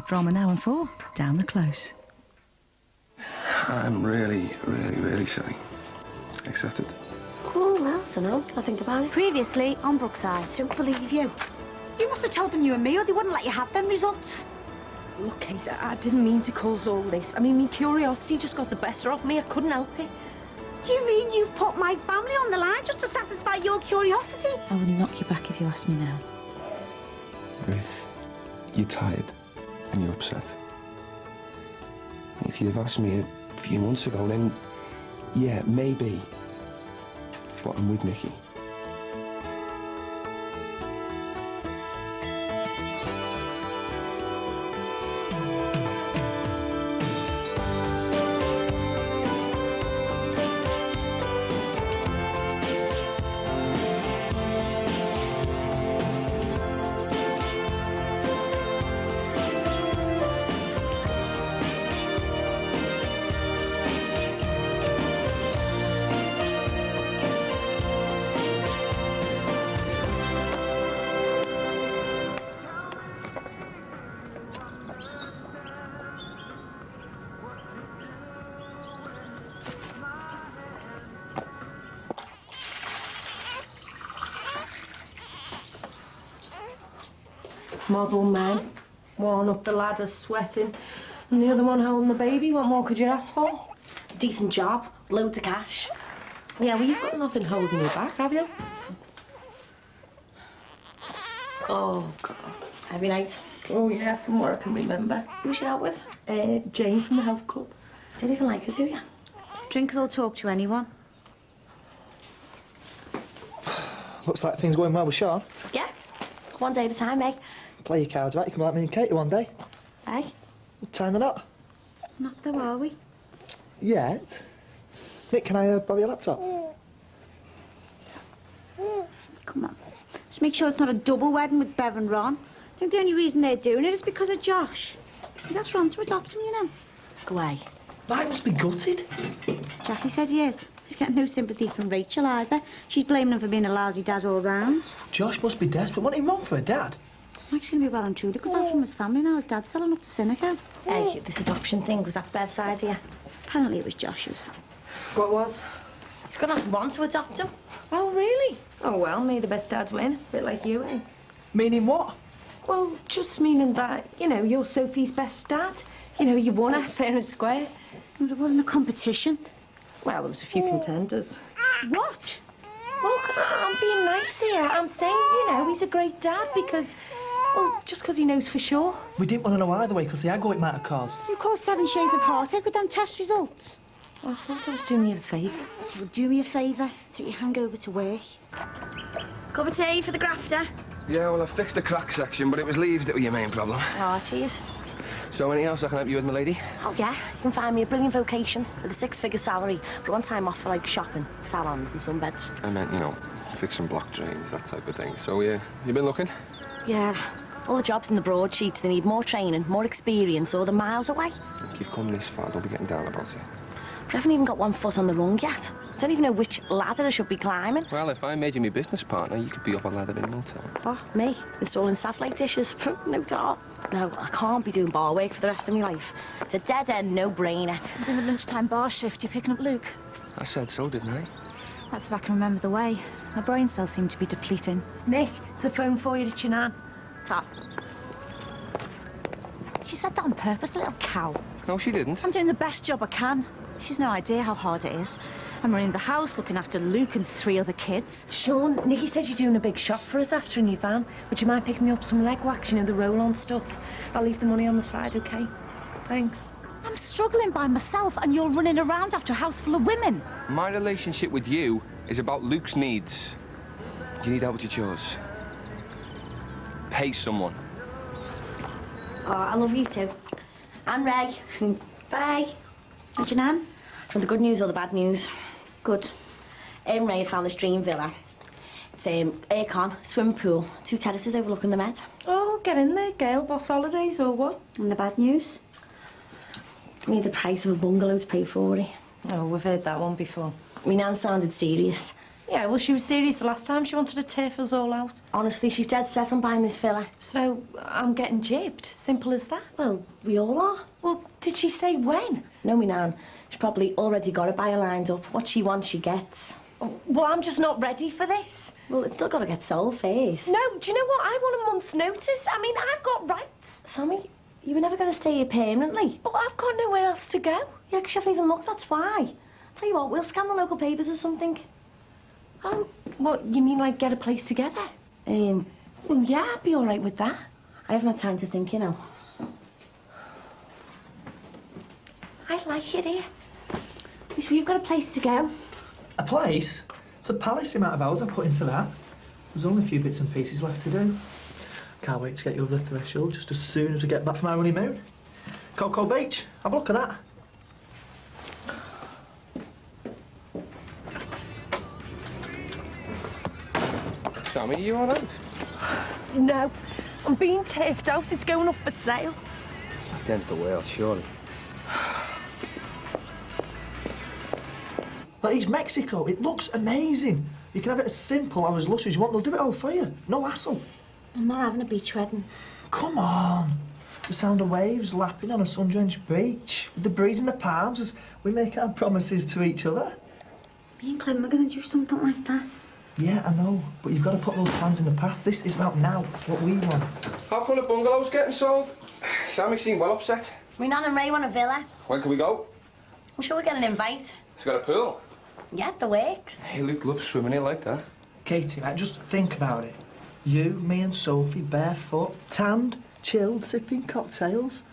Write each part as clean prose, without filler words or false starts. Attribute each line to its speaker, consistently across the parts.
Speaker 1: From an hour and 4 down the close.
Speaker 2: I'm really sorry. Accept it.
Speaker 3: Oh, well, I don't know. I'll think about it.
Speaker 4: Previously on Brookside.
Speaker 3: Don't believe you.
Speaker 4: You must have told them you and me or they wouldn't let you have them results.
Speaker 3: Look, Kate, I didn't mean to cause all this. I mean, my curiosity just got the better of me. I couldn't help it.
Speaker 4: You mean you've put my family on the line just to satisfy your curiosity?
Speaker 1: I would knock you back if you asked me now.
Speaker 2: Ruth, you're tired and you're upset. If you'd have asked me a few months ago, then yeah, maybe. But I'm with Nikki.
Speaker 3: Model men, one up the ladder sweating, and the other one holding the baby. What more could you ask for? Decent job, loads of cash. Yeah, well, you've got nothing holding you back, have you? Oh, God. Every night? Oh, yeah, from what I can remember. Who's you out with? Jane from the health club. Don't even like her, do you?
Speaker 4: Drinkers will talk to anyone.
Speaker 5: Looks like things are going well with Sean.
Speaker 3: Yeah, one day at a time, eh?
Speaker 5: Play your cards right, you come like me and Katie one day.
Speaker 3: Eh?
Speaker 5: Tying the knot.
Speaker 4: Not though, are we?
Speaker 5: Yet. Nick, can I borrow your laptop?
Speaker 4: Come on. Just make sure it's not a double wedding with Bev and Ron. I think the only reason they're doing it is because of Josh. He's asked Ron to adopt him, you know.
Speaker 3: Go away.
Speaker 5: Mike must be gutted.
Speaker 4: Jackie said he is. He's getting no sympathy from Rachel either. She's blaming him for being a lousy dad all round.
Speaker 5: Josh must be desperate. What ain't wrong for a dad?
Speaker 4: Mike's going to be well and truly because after his family now, his dad's selling up to Cynico.
Speaker 3: Hey, this adoption thing, was that Bev's idea?
Speaker 4: Apparently it was Josh's.
Speaker 3: What was? He's going to ask Ron to adopt him. Oh, really? Oh, well, may the best dads win. A bit like you, eh?
Speaker 5: Meaning what?
Speaker 3: Well, just meaning that, you know, you're Sophie's best dad. You know, you won her fair and square.
Speaker 4: But it wasn't a competition.
Speaker 3: Well, there was a few contenders.
Speaker 4: What?
Speaker 3: Look, I'm being nice here. I'm saying, you know, he's a great dad because, well, just because he knows for sure.
Speaker 5: We didn't want to know either way because the aggro it might have caused.
Speaker 4: You caused 7 shades of heartache with them test results.
Speaker 3: Oh, I thought I was doing you a favour.
Speaker 4: Well, do me a favour. Take your hangover to work. Cup of tea for the grafter.
Speaker 2: Yeah, well, I fixed the crack section, but it was leaves that were your main problem.
Speaker 3: Oh, cheers.
Speaker 2: So, anything else I can help you with, my lady?
Speaker 3: Oh, yeah. You can find me a brilliant vocation with a 6-figure salary, but one time off for, like, shopping, salons and sunbeds.
Speaker 2: I meant, you know, fixing block drains, that type of thing. So, yeah, you been looking?
Speaker 3: Yeah. All the jobs in the broadsheets, they need more training, more experience, or they're miles away.
Speaker 2: If you've come this far, don't be getting down about it.
Speaker 3: But I haven't even got one foot on the rung yet. I don't even know which ladder I should be climbing.
Speaker 2: Well, if I made you my business partner, you could be up a ladder in no time.
Speaker 3: Oh, me? Installing satellite dishes? No talk. No, I can't be doing bar work for the rest of my life. It's a dead-end no-brainer.
Speaker 4: I'm doing the lunchtime bar shift. You're picking up Luke.
Speaker 2: I said so, didn't I?
Speaker 4: That's if I can remember the way. My brain cells seem to be depleting.
Speaker 3: Nick, it's a phone for you, it's your nan. Top.
Speaker 4: She said that on purpose, the little cow.
Speaker 2: No, she didn't.
Speaker 4: I'm doing the best job I can. She's no idea how hard it is. I'm running the house, looking after Luke and 3 other kids.
Speaker 3: Sean, Nikki said you're doing a big shop for us after in your van. Would you mind picking me up some leg wax, you know, the roll-on stuff? I'll leave the money on the side, OK? Thanks.
Speaker 4: I'm struggling by myself and you're running around after a house full of women.
Speaker 2: My relationship with you is about Luke's needs. You need help with your chores. Pay someone.
Speaker 3: Oh, I love you too. And Ray. Bye.
Speaker 4: How'd your nan?
Speaker 3: From the good news or the bad news?
Speaker 4: Good.
Speaker 3: Ray had found this dream villa. It's aircon, swimming pool, 2 terraces overlooking the Met. Oh, get in there, girl. Boss holidays or what?
Speaker 4: And the bad news?
Speaker 3: Need the price of a bungalow to pay for it.
Speaker 6: Oh, we've heard that one before.
Speaker 3: My nan sounded serious. Yeah, well, she was serious the last time. She wanted to turf us all out.
Speaker 6: Honestly, she's dead set on buying this villa.
Speaker 3: So I'm getting jibbed. Simple as that.
Speaker 6: Well, we all are.
Speaker 3: Well, did she say when?
Speaker 6: No, me nan. She's probably already got her buyer lined up. What she wants, she gets.
Speaker 3: Well, I'm just not ready for this.
Speaker 6: Well, it's still got to get sold first.
Speaker 3: No, do you know what? I want a month's notice. I mean, I've got rights.
Speaker 6: Sammy, you were never going to stay here permanently.
Speaker 3: But I've got nowhere else to go.
Speaker 6: Yeah, 'cause you haven't even looked, that's why. Tell you what, we'll scan the local papers or something.
Speaker 3: Oh, what, you mean like get a place together? Well, yeah, I'd be all right with that.
Speaker 6: I haven't had time to think, you know.
Speaker 3: I like it here.
Speaker 4: Wish we've got a place to go.
Speaker 5: A place? It's a palace, the amount of hours I put into that. There's only a few bits and pieces left to do. Can't wait to get you over the threshold just as soon as we get back from our honeymoon. Cocoa Beach, have a look at that.
Speaker 2: Sammy, are you all right?
Speaker 3: No, I'm being turfed out. It's going up for sale.
Speaker 2: It's not the end of the world, surely.
Speaker 5: But it's Mexico. It looks amazing. You can have it as simple or as lush as you want. They'll do it all for you. No hassle.
Speaker 4: I'm not having a beach wedding.
Speaker 5: Come on. The sound of waves lapping on a sun-drenched beach. With the breeze in the palms as we make our promises to each other.
Speaker 4: Me and Clem are going to do something like that.
Speaker 5: Yeah, I know. But you've got to put those plans in the past. This is about now, what we want.
Speaker 2: How come the bungalow's getting sold? Sammy seemed well upset.
Speaker 6: Me nan and Ray want a villa.
Speaker 2: When can we go?
Speaker 6: I'm sure we'll get an invite.
Speaker 2: It's got a pool.
Speaker 6: Yeah, the works.
Speaker 2: Hey, Luke loves swimming here like that.
Speaker 5: Katie, like, just think about it. You, me and Sophie, barefoot, tanned, chilled, sipping cocktails.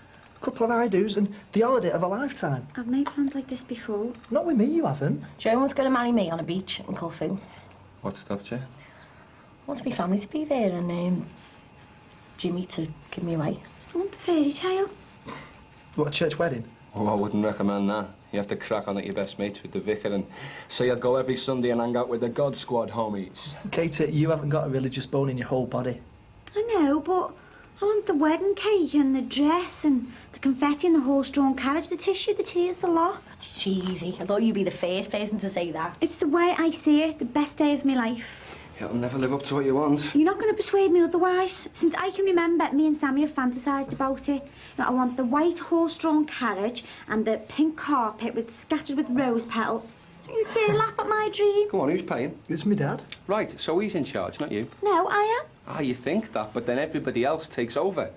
Speaker 5: A couple of I-dos and the holiday of a lifetime.
Speaker 4: I've made plans like this before.
Speaker 5: Not with me, you haven't.
Speaker 6: Joan was going to marry me on a beach in Corfu.
Speaker 2: What stopped you?
Speaker 6: I want my family to be there and Jimmy to give me away.
Speaker 4: I want the fairy tale.
Speaker 5: What, a church wedding?
Speaker 2: Oh, I wouldn't recommend that. You have to crack on at your best mates with the vicar and say I'd go every Sunday and hang out with the God Squad homies.
Speaker 5: Katie, you haven't got a religious bone in your whole body.
Speaker 4: I know, but I want the wedding cake and the dress and the confetti and the horse-drawn carriage, the tissue, the tears, the lot.
Speaker 6: That's cheesy. I thought you'd be the first person to say that.
Speaker 4: It's the way I see it, the best day of my life.
Speaker 2: You'll never live up to what you want.
Speaker 4: You're not going to persuade me otherwise. Since I can remember, me and Sammy have fantasised about it. You know, I want the white horse-drawn carriage and the pink carpet scattered with rose petals. You dare laugh at my dream?
Speaker 2: Come on, who's paying?
Speaker 5: It's me dad.
Speaker 2: Right, so he's in charge, not you.
Speaker 4: No, I am.
Speaker 2: Ah, you think that, but then everybody else takes over.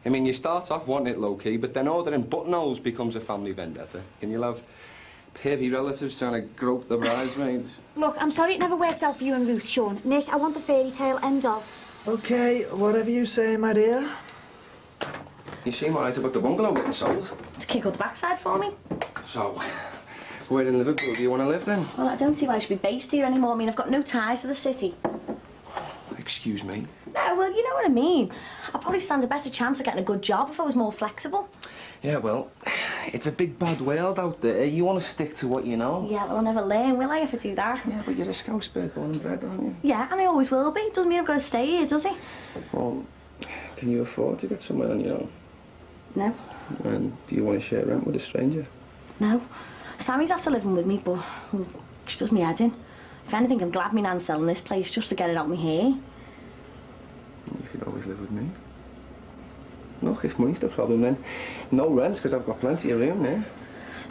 Speaker 2: I mean, you start off wanting it low-key, but then ordering buttonholes becomes a family vendetta. And you'll have pervy relatives trying to grope the bridesmaids.
Speaker 4: Look, I'm sorry it never worked out for you and Ruth, Sean. Nick, I want the fairy tale, end of.
Speaker 5: OK, whatever you say, my dear.
Speaker 2: You seem all right about the bungalow getting sold.
Speaker 6: To kick up the backside for me.
Speaker 2: So, where in Liverpool do you want to live then?
Speaker 6: Well, I don't see why I should be based here anymore. I mean, I've got no ties to the city.
Speaker 2: Excuse me.
Speaker 6: No, well, you know what I mean. I'd probably stand a better chance of getting a good job if I was more flexible.
Speaker 2: Yeah, well, it's a big bad world out there. You want to stick to what you know.
Speaker 6: Yeah, well, I'll never learn, will I, if I do that?
Speaker 2: Yeah, but you're a Scouse bird born and bred, aren't you?
Speaker 6: Yeah, and I always will be. Doesn't mean I've got to stay here, does it?
Speaker 2: Well, can you afford to get somewhere on your own?
Speaker 6: No.
Speaker 2: And do you want to share rent with a stranger?
Speaker 6: No. Sammy's after living with me, but well, she does me head in. If anything, I'm glad me nan's selling this place just to get it out my hair.
Speaker 2: You could always live with me. Look, if money's the problem, then no rent, because I've got plenty of room there.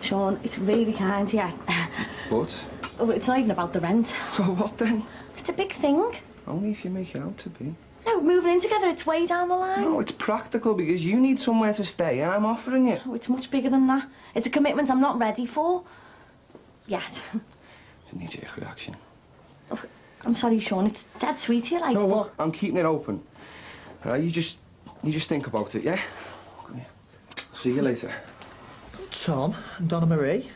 Speaker 6: Sean, it's really kind, yeah.
Speaker 2: But?
Speaker 6: Oh, it's not even about the rent.
Speaker 2: Well, what then?
Speaker 6: It's a big thing.
Speaker 2: Only if you make it out to be.
Speaker 6: No, moving in together, it's way down the line.
Speaker 2: No, it's practical because you need somewhere to stay and I'm offering it.
Speaker 6: Oh, it's much bigger than that. It's a commitment I'm not ready for. Yet.
Speaker 2: It's a knee-jerk reaction.
Speaker 6: Oh, I'm sorry, Sean, it's dead sweet here, like...
Speaker 2: No, what? I'm keeping it open. You just think about it, yeah? Come here. See you later.
Speaker 5: Tom and Donna Marie,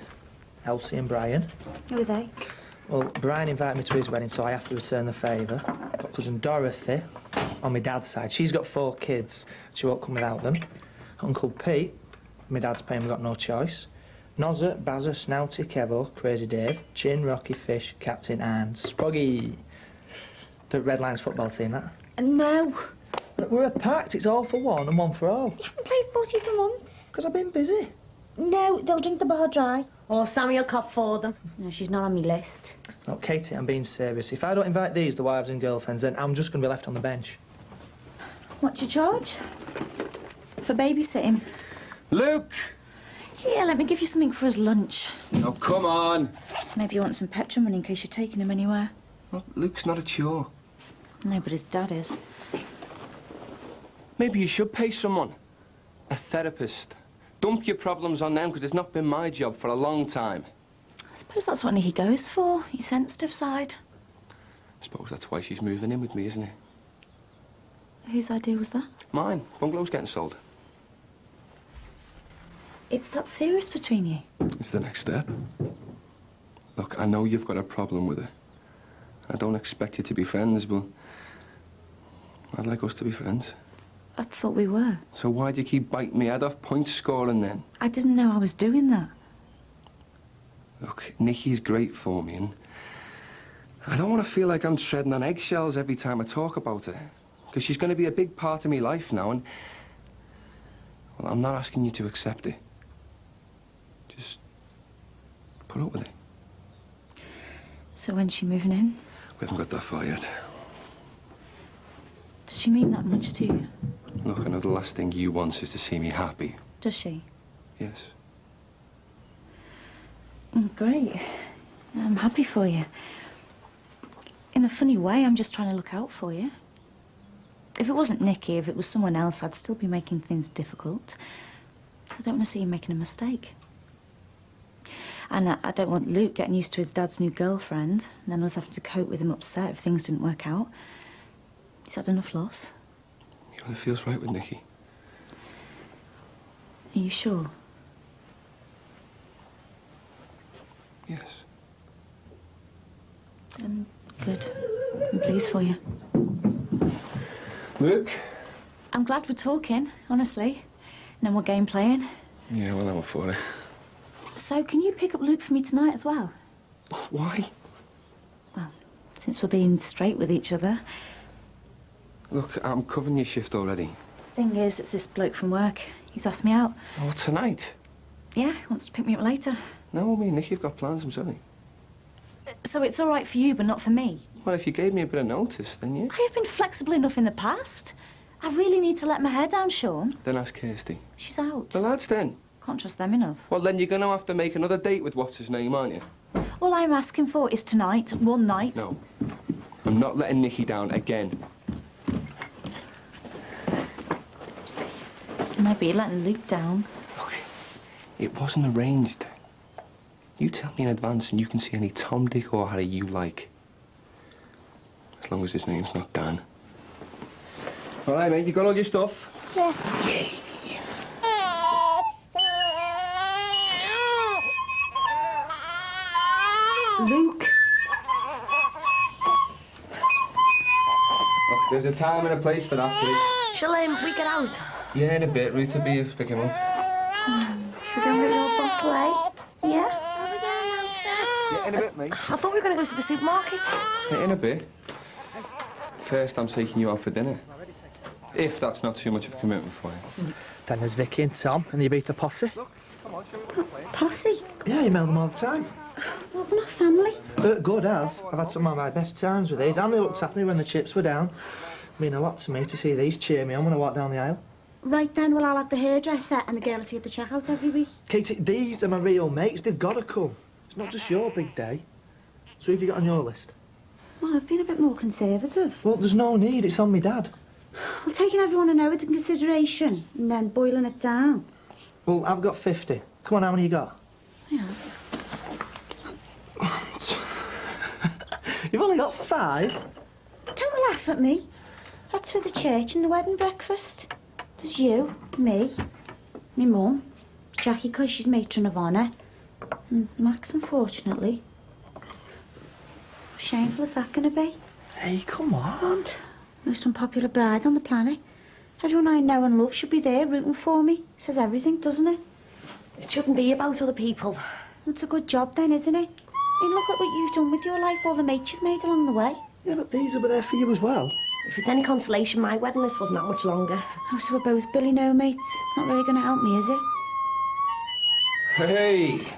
Speaker 5: Elsie and Brian.
Speaker 4: Who are they?
Speaker 5: Well, Brian invited me to his wedding, so I have to return the favour. Got cousin Dorothy on my dad's side. She's got 4 kids. She won't come without them. Uncle Pete, my dad's paying, we've got no choice. Nozza, Bazza, Snouty, Kevo, Crazy Dave, Chin, Rocky, Fish, Captain and Sproggy. The Red Lions football team, that.
Speaker 4: No.
Speaker 5: Look, we're a pact. It's all for one and one for all.
Speaker 4: You haven't played footy for months.
Speaker 5: Because I've been busy.
Speaker 4: No, they'll drink the bar dry.
Speaker 3: Or Sammy will cop for them.
Speaker 4: No, she's not on my list.
Speaker 5: Look, Katie, I'm being serious. If I don't invite these, the wives and girlfriends, then I'm just going to be left on the bench.
Speaker 4: What's your charge? For babysitting?
Speaker 2: Luke!
Speaker 4: Yeah, let me give you something for his lunch.
Speaker 2: Oh, come on.
Speaker 4: Maybe you want some petrol money in case you're taking him anywhere.
Speaker 2: Well, Luke's not a chore.
Speaker 4: No, but his dad is.
Speaker 2: Maybe you should pay someone. A therapist. Dump your problems on them, because it's not been my job for a long time.
Speaker 4: I suppose that's what Nicky goes for, your sensitive side.
Speaker 2: I suppose that's why she's moving in with me, isn't it?
Speaker 4: Whose idea was that?
Speaker 2: Mine. Bungalow's getting sold.
Speaker 4: It's that serious between you?
Speaker 2: It's the next step. Look, I know you've got a problem with her. I don't expect you to be friends, but I'd like us to be friends.
Speaker 4: I thought we were.
Speaker 2: So why do you keep biting me head off point scoring then?
Speaker 4: I didn't know I was doing that.
Speaker 2: Look, Nicky's great for me, and I don't want to feel like I'm treading on eggshells every time I talk about her. Because she's going to be a big part of my life now, and well, I'm not asking you to accept it. Just put up with it.
Speaker 4: So when's she moving in?
Speaker 2: We haven't got that far yet.
Speaker 4: Does she mean that much to you?
Speaker 2: Look, I know the last thing you want is to see me happy.
Speaker 4: Does she?
Speaker 2: Yes.
Speaker 4: Great. I'm happy for you. In a funny way, I'm just trying to look out for you. If it wasn't Nicky, if it was someone else, I'd still be making things difficult. I don't want to see you making a mistake. And I don't want Luke getting used to his dad's new girlfriend, and then us having to cope with him upset if things didn't work out. He's had enough loss.
Speaker 2: You know, it feels right with Nicky.
Speaker 4: Are you sure?
Speaker 2: Yes.
Speaker 4: Good. I'm pleased for you.
Speaker 2: Luke?
Speaker 4: I'm glad we're talking, honestly. No more game playing.
Speaker 2: Yeah, well, I'm up for it.
Speaker 4: So, can you pick up Luke for me tonight as well?
Speaker 2: Why?
Speaker 4: Well, since we're being straight with each other.
Speaker 2: Look, I'm covering your shift already.
Speaker 4: Thing is, it's this bloke from work. He's asked me out.
Speaker 2: Oh, tonight?
Speaker 4: Yeah, he wants to pick me up later.
Speaker 2: No, me and Nicky have got plans, I'm sorry.
Speaker 4: So it's all right for you, but not for me?
Speaker 2: Well, if you gave me a bit of notice, then yeah.
Speaker 4: I have been flexible enough in the past. I really need to let my hair down, Sean.
Speaker 2: Then ask Kirsty.
Speaker 4: She's out.
Speaker 2: The lads then?
Speaker 4: Can't trust them enough.
Speaker 2: Well, then you're going to have to make another date with what's-his-name, aren't you?
Speaker 4: All I'm asking for is tonight, one night.
Speaker 2: No. I'm not letting Nicky down again.
Speaker 4: Maybe you're letting Luke down.
Speaker 2: Look, it wasn't arranged. You tell me in advance and you can see any Tom, Dick or Harry you like. As long as his name's not Dan. All right, mate, you got all your stuff?
Speaker 4: Yeah. Luke.
Speaker 2: Look, there's a time and a place for that, please.
Speaker 6: Shall we get out?
Speaker 2: Yeah, in a bit. Ruth will be picking him up.
Speaker 6: Should we go and get your bottle, eh? Yeah?
Speaker 2: Yeah, in a bit, mate.
Speaker 6: I thought we were going to go to the supermarket.
Speaker 2: Yeah, in a bit. First, I'm taking you out for dinner. If that's not too much of a commitment for you.
Speaker 5: Then there's Vicky and Tom and the Ibiza posse.
Speaker 4: Posse?
Speaker 5: Yeah, you mail them all the time.
Speaker 4: Well, we're not family.
Speaker 5: Good as. I've had some of my best times with these, and they looked after me when the chips were down. Mean a lot to me to see these cheer me on when I walk down the aisle.
Speaker 4: Right then, well, I'll have the hairdresser and the girl to at the checkout every week.
Speaker 5: Katie, these are my real mates. They've got to come. It's not just your big day. So who have you got on your list?
Speaker 4: Well, I've been a bit more conservative.
Speaker 5: Well, there's no need. It's on me dad.
Speaker 4: Well, taking everyone I know into consideration and then boiling it down.
Speaker 5: Well, I've got 50. Come on, how many you got?
Speaker 4: Yeah.
Speaker 5: You've only got 5?
Speaker 4: Don't laugh at me. That's for the church and the wedding breakfast. There's you, me, me mum, Jackie 'cause she's matron of honour, and Max, unfortunately. How shameful is that going to be?
Speaker 5: Hey, come on.
Speaker 4: Most unpopular bride on the planet. Everyone I know and love should be there rooting for me. Says everything, doesn't it?
Speaker 6: It shouldn't be about other people.
Speaker 4: It's a good job then, isn't it? I mean, look at what you've done with your life, all the mates you've made along the way.
Speaker 5: Yeah, but these will be there for you as well.
Speaker 6: If it's any consolation, my wedding list wasn't that much longer.
Speaker 4: Oh, so we're both Billy No mates. It's not really going to help me, is it?
Speaker 2: Hey!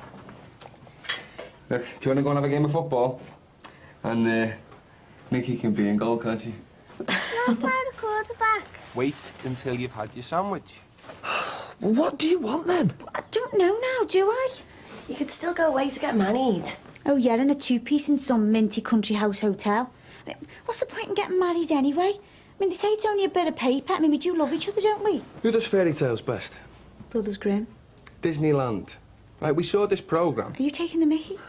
Speaker 2: Look, do you want to go and have a game of football? And Nicky can be in goal, can't she?
Speaker 4: Not about a quarterback.
Speaker 2: Wait until you've had your sandwich.
Speaker 5: Well, what do you want then?
Speaker 4: I don't know now, do I?
Speaker 3: You could still go away to get married.
Speaker 4: Oh, yeah, in a two-piece in some minty country house hotel. I mean, what's the point in getting married anyway? I mean, they say it's only a bit of paper. I mean, we do love each other, don't we?
Speaker 2: Who does fairy tales best?
Speaker 4: Brothers Grimm.
Speaker 2: Disneyland. Right, we saw this programme.
Speaker 4: Are you taking the mickey?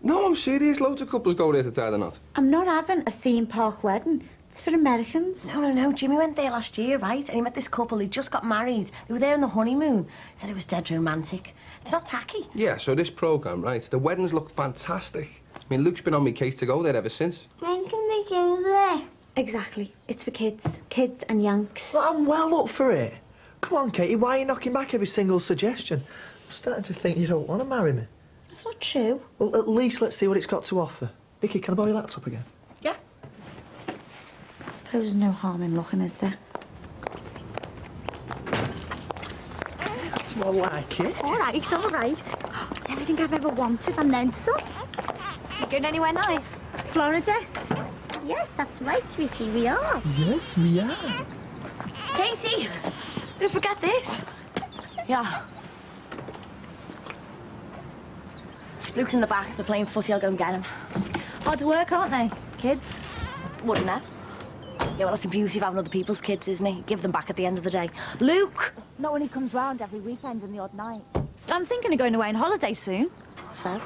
Speaker 2: No, I'm serious. Loads of couples go there to tie the knot.
Speaker 4: I'm not having a theme park wedding. It's for Americans.
Speaker 3: No. Jimmy went there last year, right? And he met this couple. They just got married. They were there on the honeymoon. Said it was dead romantic. It's not tacky.
Speaker 2: Yeah, so this programme, right, the weddings look fantastic. I mean, Luke's been on my case to go there ever since.
Speaker 4: When can they go there? Exactly. It's for kids. Kids and yanks.
Speaker 5: Well, I'm well up for it. Come on, Katie, why are you knocking back every single suggestion? I'm starting to think you don't want to marry me.
Speaker 4: That's not true.
Speaker 5: Well, at least let's see what it's got to offer. Vicky, can I borrow your laptop again?
Speaker 3: Yeah.
Speaker 4: I suppose there's no harm in looking, is there?
Speaker 5: That's more like it.
Speaker 4: All right, it's all right. It's everything I've ever wanted and then some. You going anywhere nice? Florida? Yes, that's right, sweetie, we are.
Speaker 5: Yes, we are.
Speaker 3: Katie, don't forget this. Yeah. Luke's in the back. They're playing footy. I'll go and get him.
Speaker 4: Hard work, aren't they? Kids?
Speaker 3: Wouldn't it? Yeah, well, that's the beauty of having other people's kids, isn't it? Give them back at the end of the day. Luke!
Speaker 4: Not when he comes round every weekend and the odd night. I'm thinking of going away on holiday soon.
Speaker 3: So?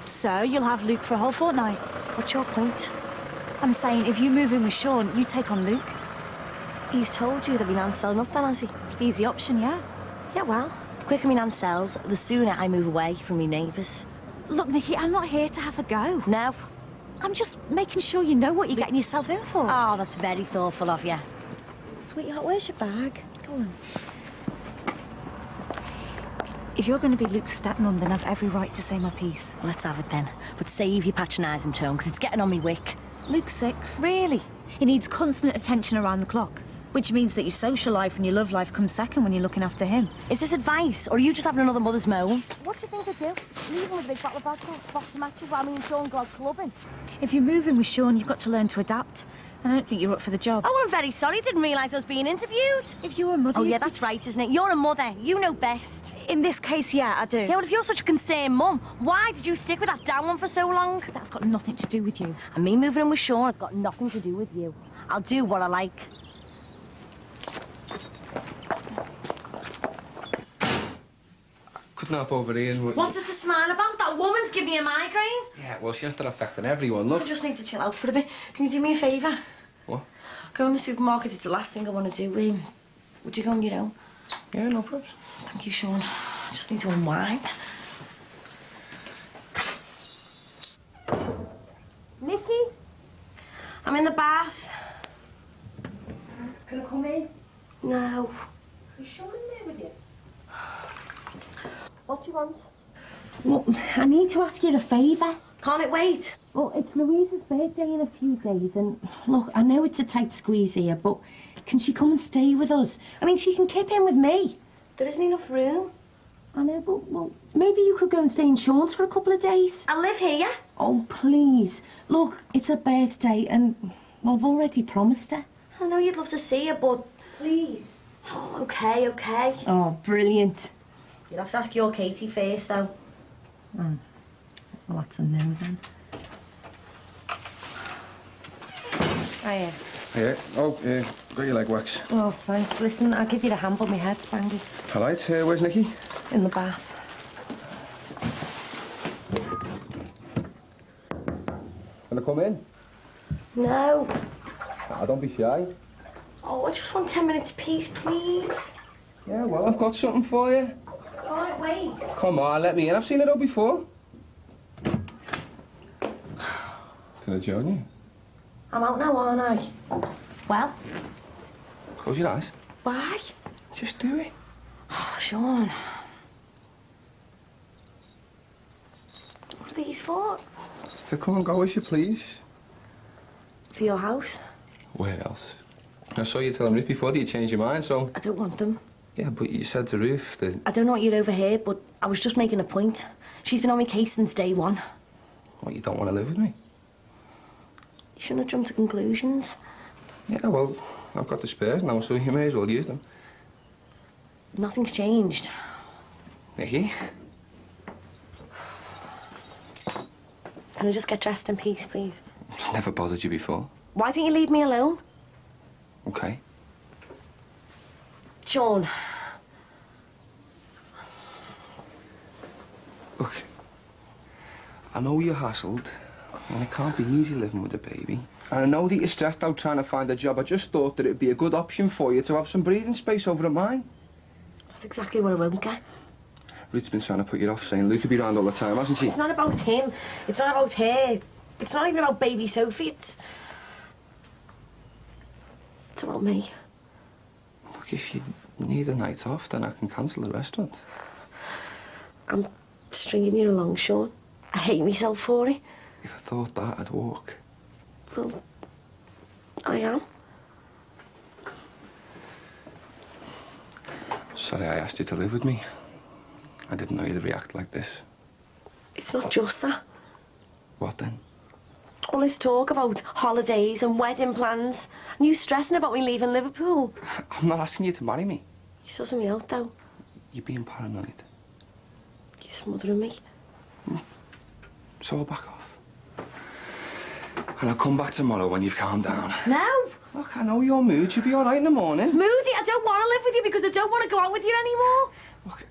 Speaker 4: So, you'll have Luke for a whole fortnight.
Speaker 3: What's your point?
Speaker 4: I'm saying, if you move in with Sean, you take on Luke.
Speaker 3: He's told you that my nan's selling up then, has he?
Speaker 4: It's the easy option, yeah.
Speaker 3: Yeah, well, the quicker my nan sells, the sooner I move away from my neighbours.
Speaker 4: Look, Nikki, I'm not here to have a go.
Speaker 3: No?
Speaker 4: I'm just making sure you know what you're getting yourself in for.
Speaker 3: Oh, that's very thoughtful of you.
Speaker 4: Sweetheart, where's your bag? Go on. If you're going to be Luke's stepmom, then I've every right to say my piece.
Speaker 3: Well, let's have it then. But save your patronising tone, because it's getting on me wick.
Speaker 4: Luke's 6.
Speaker 3: Really?
Speaker 4: He needs constant attention around the clock, which means that your social life and your love life come second when you're looking after him.
Speaker 3: Is this advice, or are you just having another mother's moan? What do you think I do? Leave him with a big bottle of vodka, boxing matches while me and Sean go out clubbing?
Speaker 4: If you're moving with Sean, you've got to learn to adapt. And I don't think you're up for the job.
Speaker 3: Oh, I'm very sorry. Didn't realise I was being interviewed.
Speaker 4: If you were a mother...
Speaker 3: Oh, yeah, that's right, isn't it? You're a mother. You know best.
Speaker 4: In this case, yeah, I do.
Speaker 3: Yeah, well, if you're such a concerned mum, why did you stick with that damn one for so long?
Speaker 4: That's got nothing to do with you.
Speaker 3: And me moving in with Sean has got nothing to do with you. I'll do what I like.
Speaker 2: Couldn't help over here.
Speaker 3: What's this to smile about? That woman's giving me a migraine.
Speaker 2: Yeah, well, she has that effect on everyone. Look.
Speaker 3: I just need to chill out for a bit. Can you do me a favour?
Speaker 2: What?
Speaker 3: Go in the supermarket. It's the last thing I want to do. Would you go on your own?
Speaker 2: Yeah, no problems.
Speaker 3: Thank you, Sean. I just need to unwind. Nikki? I'm in the bath. Can I come in? No. Is Sean in there with you? What do you want?
Speaker 1: Well, I need to ask you a favour.
Speaker 3: Can't it wait?
Speaker 1: Well, it's Louisa's birthday in a few days, and look, I know it's a tight squeeze here, but can she come and stay with us? I mean, she can kip in with me.
Speaker 3: There isn't enough room.
Speaker 1: I know, but, well, maybe you could go and stay in Sean's for a couple of days.
Speaker 3: I live here.
Speaker 1: Oh, please. Look, it's her birthday, and well, I've already promised her.
Speaker 3: I know you'd love to see her, but... Please. Oh, okay.
Speaker 1: Oh, brilliant.
Speaker 3: You'll have to ask your Katie first, though.
Speaker 1: Oh, well, that's a no, then.
Speaker 3: Hiya.
Speaker 2: Yeah. Oh, got your leg wax.
Speaker 3: Oh, thanks. Listen, I'll give you the hand, but my head's spangled.
Speaker 2: All right, where's Nikki?
Speaker 3: In the bath.
Speaker 2: Can I come in?
Speaker 3: No.
Speaker 2: Ah, don't be shy.
Speaker 3: Oh, I just want 10 minutes peace, please.
Speaker 2: Yeah, well, I've got something for you.
Speaker 3: Can't wait.
Speaker 2: Come on, let me in. I've seen it all before. Can I join you?
Speaker 3: I'm out now, aren't I? Well?
Speaker 2: Close your eyes.
Speaker 3: Why?
Speaker 2: Just do it.
Speaker 3: Oh, Sean. What are these for?
Speaker 2: To come and go as you please.
Speaker 3: For your house?
Speaker 2: Where else? I saw you tell him Ruth before that you changed your mind, so...
Speaker 3: I don't want them.
Speaker 2: Yeah, but you said to Ruth that...
Speaker 3: I don't know what you'd overheard, but I was just making a point. She's been on my case since day one.
Speaker 2: What, you don't want to live with me?
Speaker 6: You shouldn't have jumped to conclusions.
Speaker 2: Yeah, well, I've got the spares now, so you may as well use them.
Speaker 6: Nothing's changed.
Speaker 2: Nikki?
Speaker 6: Can I just get dressed in peace, please?
Speaker 2: It's never bothered you before.
Speaker 6: Why don't you leave me alone?
Speaker 2: Okay.
Speaker 6: Sean.
Speaker 2: Look, I know you're hassled, and it can't be easy living with a baby. And I know that you're stressed out trying to find a job. I just thought that it'd be a good option for you to have some breathing space over at mine.
Speaker 6: That's exactly what I won't get.
Speaker 2: Ruth's been trying to put you off, saying Luke will be around all the time, hasn't she?
Speaker 6: It's not about him. It's not about her. It's not even about baby Sophie. It's about me.
Speaker 2: Look, if you need a night off, then I can cancel the restaurant.
Speaker 6: I'm stringing you along, Sean. I hate myself for it.
Speaker 2: If I thought that, I'd walk.
Speaker 6: Well, I am.
Speaker 2: Sorry I asked you to live with me. I didn't know you'd react like this.
Speaker 6: It's not just that.
Speaker 2: What then?
Speaker 6: All this talk about holidays and wedding plans, and you stressing about me leaving Liverpool.
Speaker 2: I'm not asking you to marry me.
Speaker 6: You're sussing me out, though.
Speaker 2: You're being paranoid.
Speaker 6: You're smothering me.
Speaker 2: So I'll back off. And I'll come back tomorrow when you've calmed down.
Speaker 6: No!
Speaker 2: Look, I know your mood. You'll be all right in the morning.
Speaker 6: Moody, I don't want to live with you because I don't want to go out with you anymore.
Speaker 2: Look,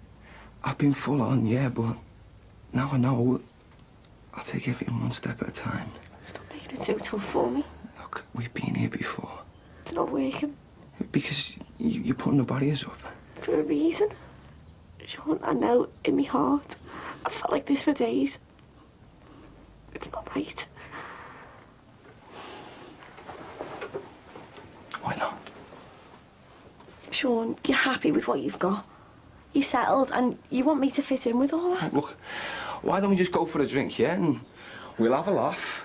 Speaker 2: I've been full on, yeah, but now I know I'll take everything one step at a time.
Speaker 6: Stop making it so tough for me.
Speaker 2: Look, we've been here before.
Speaker 6: It's not working.
Speaker 2: Because you're putting the barriers up.
Speaker 6: For a reason. Sean, I know in my heart. I felt like this for days. It's not right.
Speaker 2: Why not?
Speaker 6: Sean, you're happy with what you've got. You're settled and you want me to fit in with all that.
Speaker 2: Look, why don't we just go for a drink, yeah? And we'll have a laugh.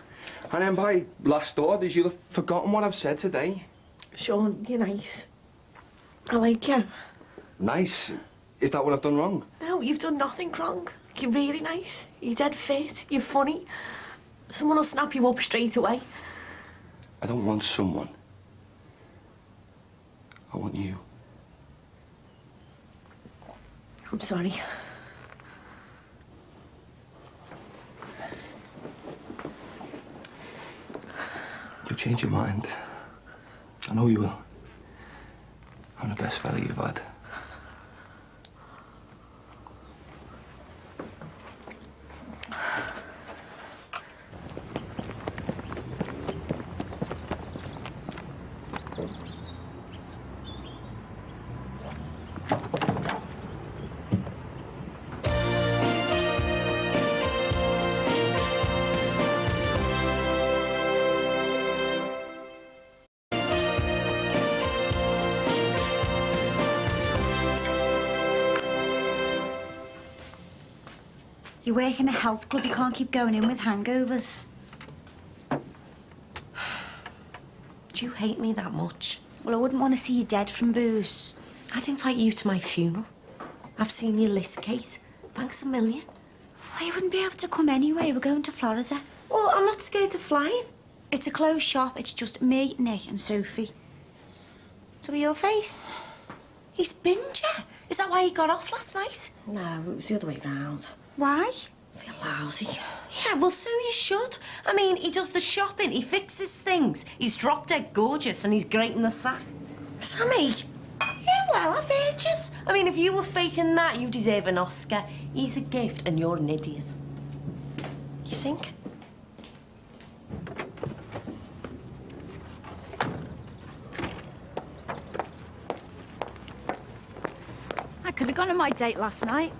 Speaker 2: And then by last orders, you'll have forgotten what I've said today.
Speaker 6: Sean, you're nice. I like you.
Speaker 2: Nice? Is that what I've done wrong?
Speaker 6: No, you've done nothing wrong. You're really nice. You're dead fit. You're funny. Someone will snap you up straight away.
Speaker 2: I don't want someone. I want you.
Speaker 6: I'm sorry.
Speaker 2: You'll change your mind. I know you will. I'm the best fella you've had.
Speaker 4: You work in a health club, you can't keep going in with hangovers.
Speaker 3: Do you hate me that much?
Speaker 4: Well, I wouldn't want to see you dead from booze.
Speaker 3: I'd invite you to my funeral. I've seen your list, Kate. Thanks a million.
Speaker 4: Well, you wouldn't be able to come anyway. We're going to Florida.
Speaker 3: Well, I'm not scared of flying.
Speaker 4: It's a closed shop. It's just me, Nick and Sophie. So your face?
Speaker 3: He's binned you. Is that why he got off last night?
Speaker 6: No, it was the other way round.
Speaker 4: Why?
Speaker 6: I feel lousy.
Speaker 3: Yeah, well, so you should. I mean, he does the shopping, he fixes things. He's drop dead gorgeous and he's great in the sack.
Speaker 6: Sammy!
Speaker 3: Yeah, well, I've heard you. I mean, if you were faking that, you deserve an Oscar. He's a gift and you're an idiot.
Speaker 6: You think?
Speaker 4: I could have gone on my date last night.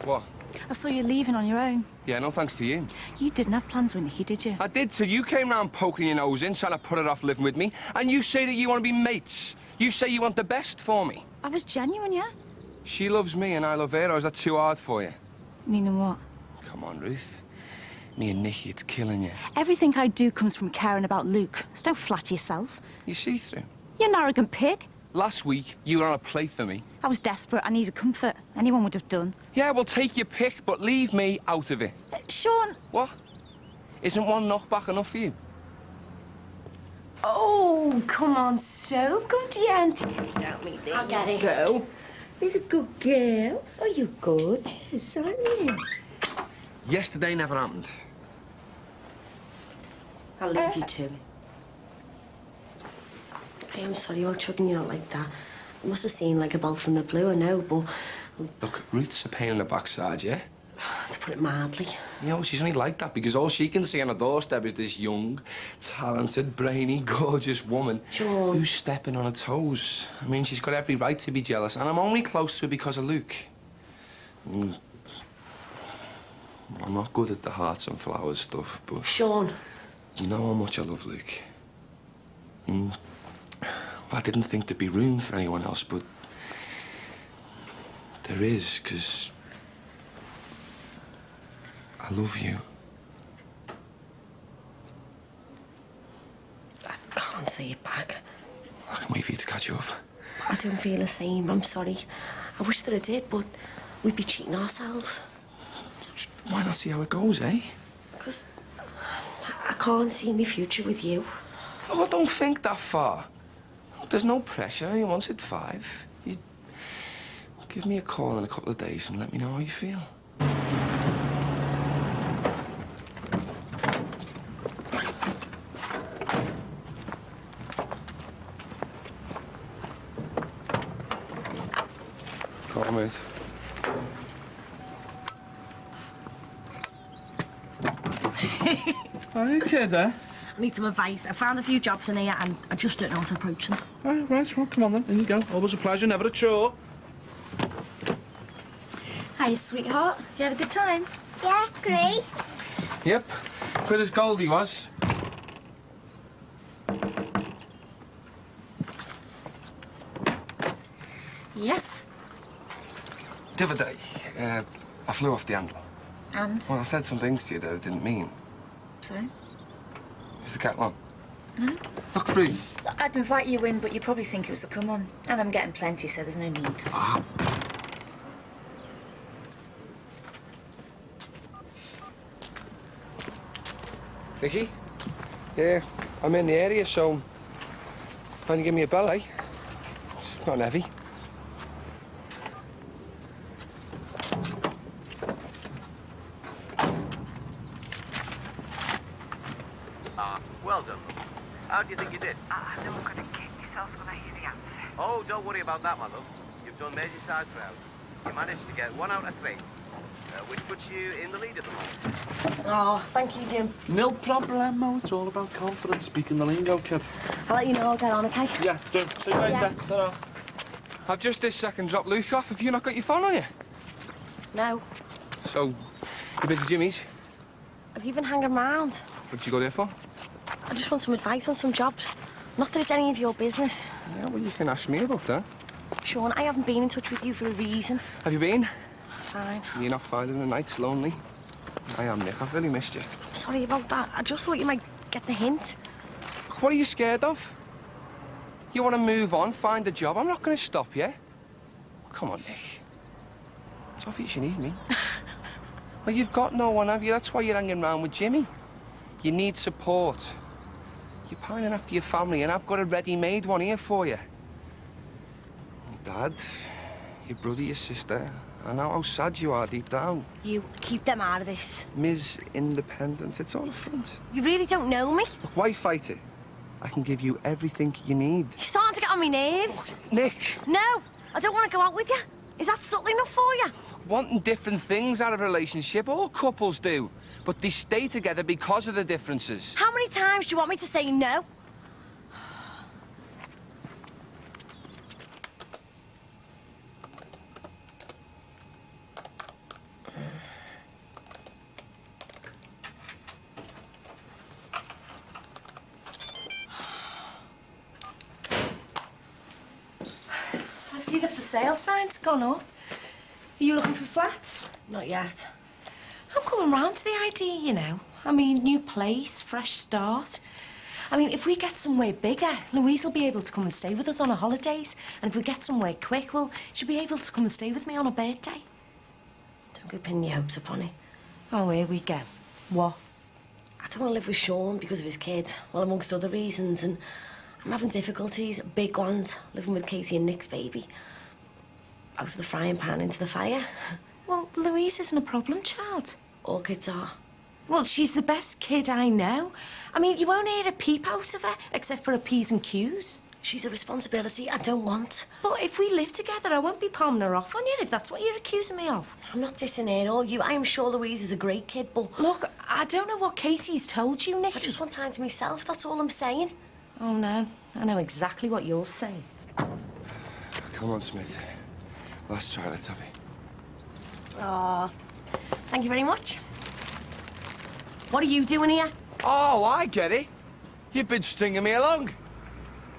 Speaker 2: What?
Speaker 4: I saw you leaving on your own.
Speaker 2: Yeah, no thanks to you.
Speaker 4: You didn't have plans with Nicky, did you?
Speaker 2: I did, so you came round poking your nose in, trying to put it off living with me, and you say that you want to be mates. You say you want the best for me.
Speaker 4: I was genuine, yeah?
Speaker 2: She loves me and I love her, or is that too hard for you?
Speaker 4: Meaning what?
Speaker 2: Come on, Ruth. Me and Nicky, it's killing you.
Speaker 4: Everything I do comes from caring about Luke. So don't flatter yourself.
Speaker 2: You see through.
Speaker 4: You're an arrogant pig.
Speaker 2: Last week, you were on a plate for me.
Speaker 4: I was desperate. I needed comfort. Anyone would have done.
Speaker 2: Yeah, well, take your pick, but leave me out of it.
Speaker 4: Sean,
Speaker 2: What? Isn't one knockback enough for you?
Speaker 3: Oh, come on, Soap. Come to your auntie Sammy. There
Speaker 6: I'll get
Speaker 3: you
Speaker 6: it.
Speaker 3: go. He's a good girl. Oh, you're gorgeous, aren't you?
Speaker 2: Yesterday never happened.
Speaker 3: I'll leave you to it. I am sorry about chugging you out like that. It must have seemed like a bolt from the blue, I know, but...
Speaker 2: Look, Ruth's a pain in the backside, yeah?
Speaker 3: To put it mildly.
Speaker 2: You know, she's only like that because all she can see on her doorstep is this young, talented, brainy, gorgeous woman
Speaker 3: Sean.
Speaker 2: who's stepping on her toes. I mean, she's got every right to be jealous, and I'm only close to her because of Luke. I'm not good at the hearts and flowers stuff, but...
Speaker 3: Sean.
Speaker 2: You know how much I love Luke. I didn't think there'd be room for anyone else, but... there is, because... I love you.
Speaker 3: I can't say it back.
Speaker 2: I can wait for you to catch up.
Speaker 3: I don't feel the same. I'm sorry. I wish that I did, but we'd be cheating ourselves.
Speaker 2: Why not see how it goes, eh?
Speaker 3: Because I can't see my future with you.
Speaker 2: Oh, I don't think that far. There's no pressure. You once at 5. You give me a call in a couple of days and let me know how you feel. Call mate.
Speaker 5: Are you kidding?
Speaker 6: I need some advice. I found a few jobs in here and I just don't know how to approach them.
Speaker 5: Right, well, come on then. In you go. Always a pleasure, never a chore.
Speaker 4: Hi, sweetheart. You had a good time?
Speaker 7: Yeah, great.
Speaker 2: Yep. Good as gold he was.
Speaker 4: Yes.
Speaker 2: The other day, I flew off the handle.
Speaker 4: And?
Speaker 2: Well, I said some things to you that I didn't mean.
Speaker 4: So?
Speaker 2: Is the kettle on?
Speaker 4: No.
Speaker 2: Look, Ruth.
Speaker 4: I'd invite you in, but you probably think it was a come on. And I'm getting plenty, so there's no need.
Speaker 2: Ah. Vicky? Yeah, I'm in the area, so... Can you give me a bell, eh? It's not heavy.
Speaker 8: Well done. How do you think you did?
Speaker 9: Don't going to kick yourself when I hear the answer.
Speaker 8: Oh, don't worry about that, my love. You've done Merseyside proud. You managed to get 1 out of 3, which puts you in the lead at the moment.
Speaker 3: Oh, thank you, Jim.
Speaker 10: No problemo. It's all about confidence. Speaking the lingo, kid.
Speaker 6: I'll let you know. I'll get on, okay?
Speaker 10: Yeah, do. See you later. Ta-ra.
Speaker 2: I've just this second dropped Luke off. Have you not got your phone on you?
Speaker 3: No.
Speaker 2: So, you been to Jimmy's?
Speaker 3: Have you been hanging around?
Speaker 2: What did you go there for?
Speaker 3: I just want some advice on some jobs. Not that it's any of your business.
Speaker 2: Yeah, well, you can ask me about that.
Speaker 3: Sean, I haven't been in touch with you for a reason.
Speaker 2: Have you been?
Speaker 3: Fine.
Speaker 2: You're not finding the nights lonely? I am, Nick. I've really missed you.
Speaker 3: I'm sorry about that. I just thought you might get the hint.
Speaker 2: What are you scared of? You want to move on, find a job? I'm not going to stop you. Come on, Nick. It's obvious you need me. Well, you've got no one, have you? That's why you're hanging around with Jimmy. You need support. You're pining after your family, and I've got a ready-made one here for you. Dad, your brother, your sister. I know how sad you are deep down.
Speaker 6: You keep them out of this.
Speaker 2: Ms. Independence, it's all a front.
Speaker 6: You really don't know me.
Speaker 2: Look, why fight it? I can give you everything you need.
Speaker 6: You're starting to get on my nerves.
Speaker 2: Nick!
Speaker 6: No, I don't want to go out with you. Is that subtle enough for you?
Speaker 2: Wanting different things out of a relationship, all couples do. But they stay together because of the differences.
Speaker 6: How many times do you want me to say no?
Speaker 3: I see the for sale sign's gone up. Are you looking for flats?
Speaker 6: Not yet.
Speaker 3: I'm coming round to the idea, you know. I mean, new place, fresh start. I mean, if we get somewhere bigger, Louise will be able to come and stay with us on her holidays. And if we get somewhere quick, well, she'll be able to come and stay with me on her birthday.
Speaker 6: Don't go pinning your hopes upon it.
Speaker 3: Oh, here we go. What?
Speaker 6: I don't want to live with Sean because of his kid, well, amongst other reasons, and I'm having difficulties, big ones, living with Katie and Nick's baby. Out of the frying pan into the fire.
Speaker 1: Well, Louise isn't a problem child.
Speaker 6: All kids are.
Speaker 1: Well, she's the best kid I know. I mean, you won't hear a peep out of her, except for her P's and Q's.
Speaker 6: She's a responsibility I don't want.
Speaker 1: But if we live together, I won't be palming her off on you, if that's what you're accusing me of.
Speaker 6: I'm not dissing her or you. I am sure Louise is a great kid, but...
Speaker 1: Look, I don't know what Katie's told you, Nick.
Speaker 6: I just want time to myself, that's all I'm saying.
Speaker 1: Oh, no. I know exactly what you're saying.
Speaker 2: Come on, Smith. Last try, let's have it.
Speaker 6: Oh, thank you very much.
Speaker 1: What are you doing here?
Speaker 2: Oh, I get it. You've been stringing me along.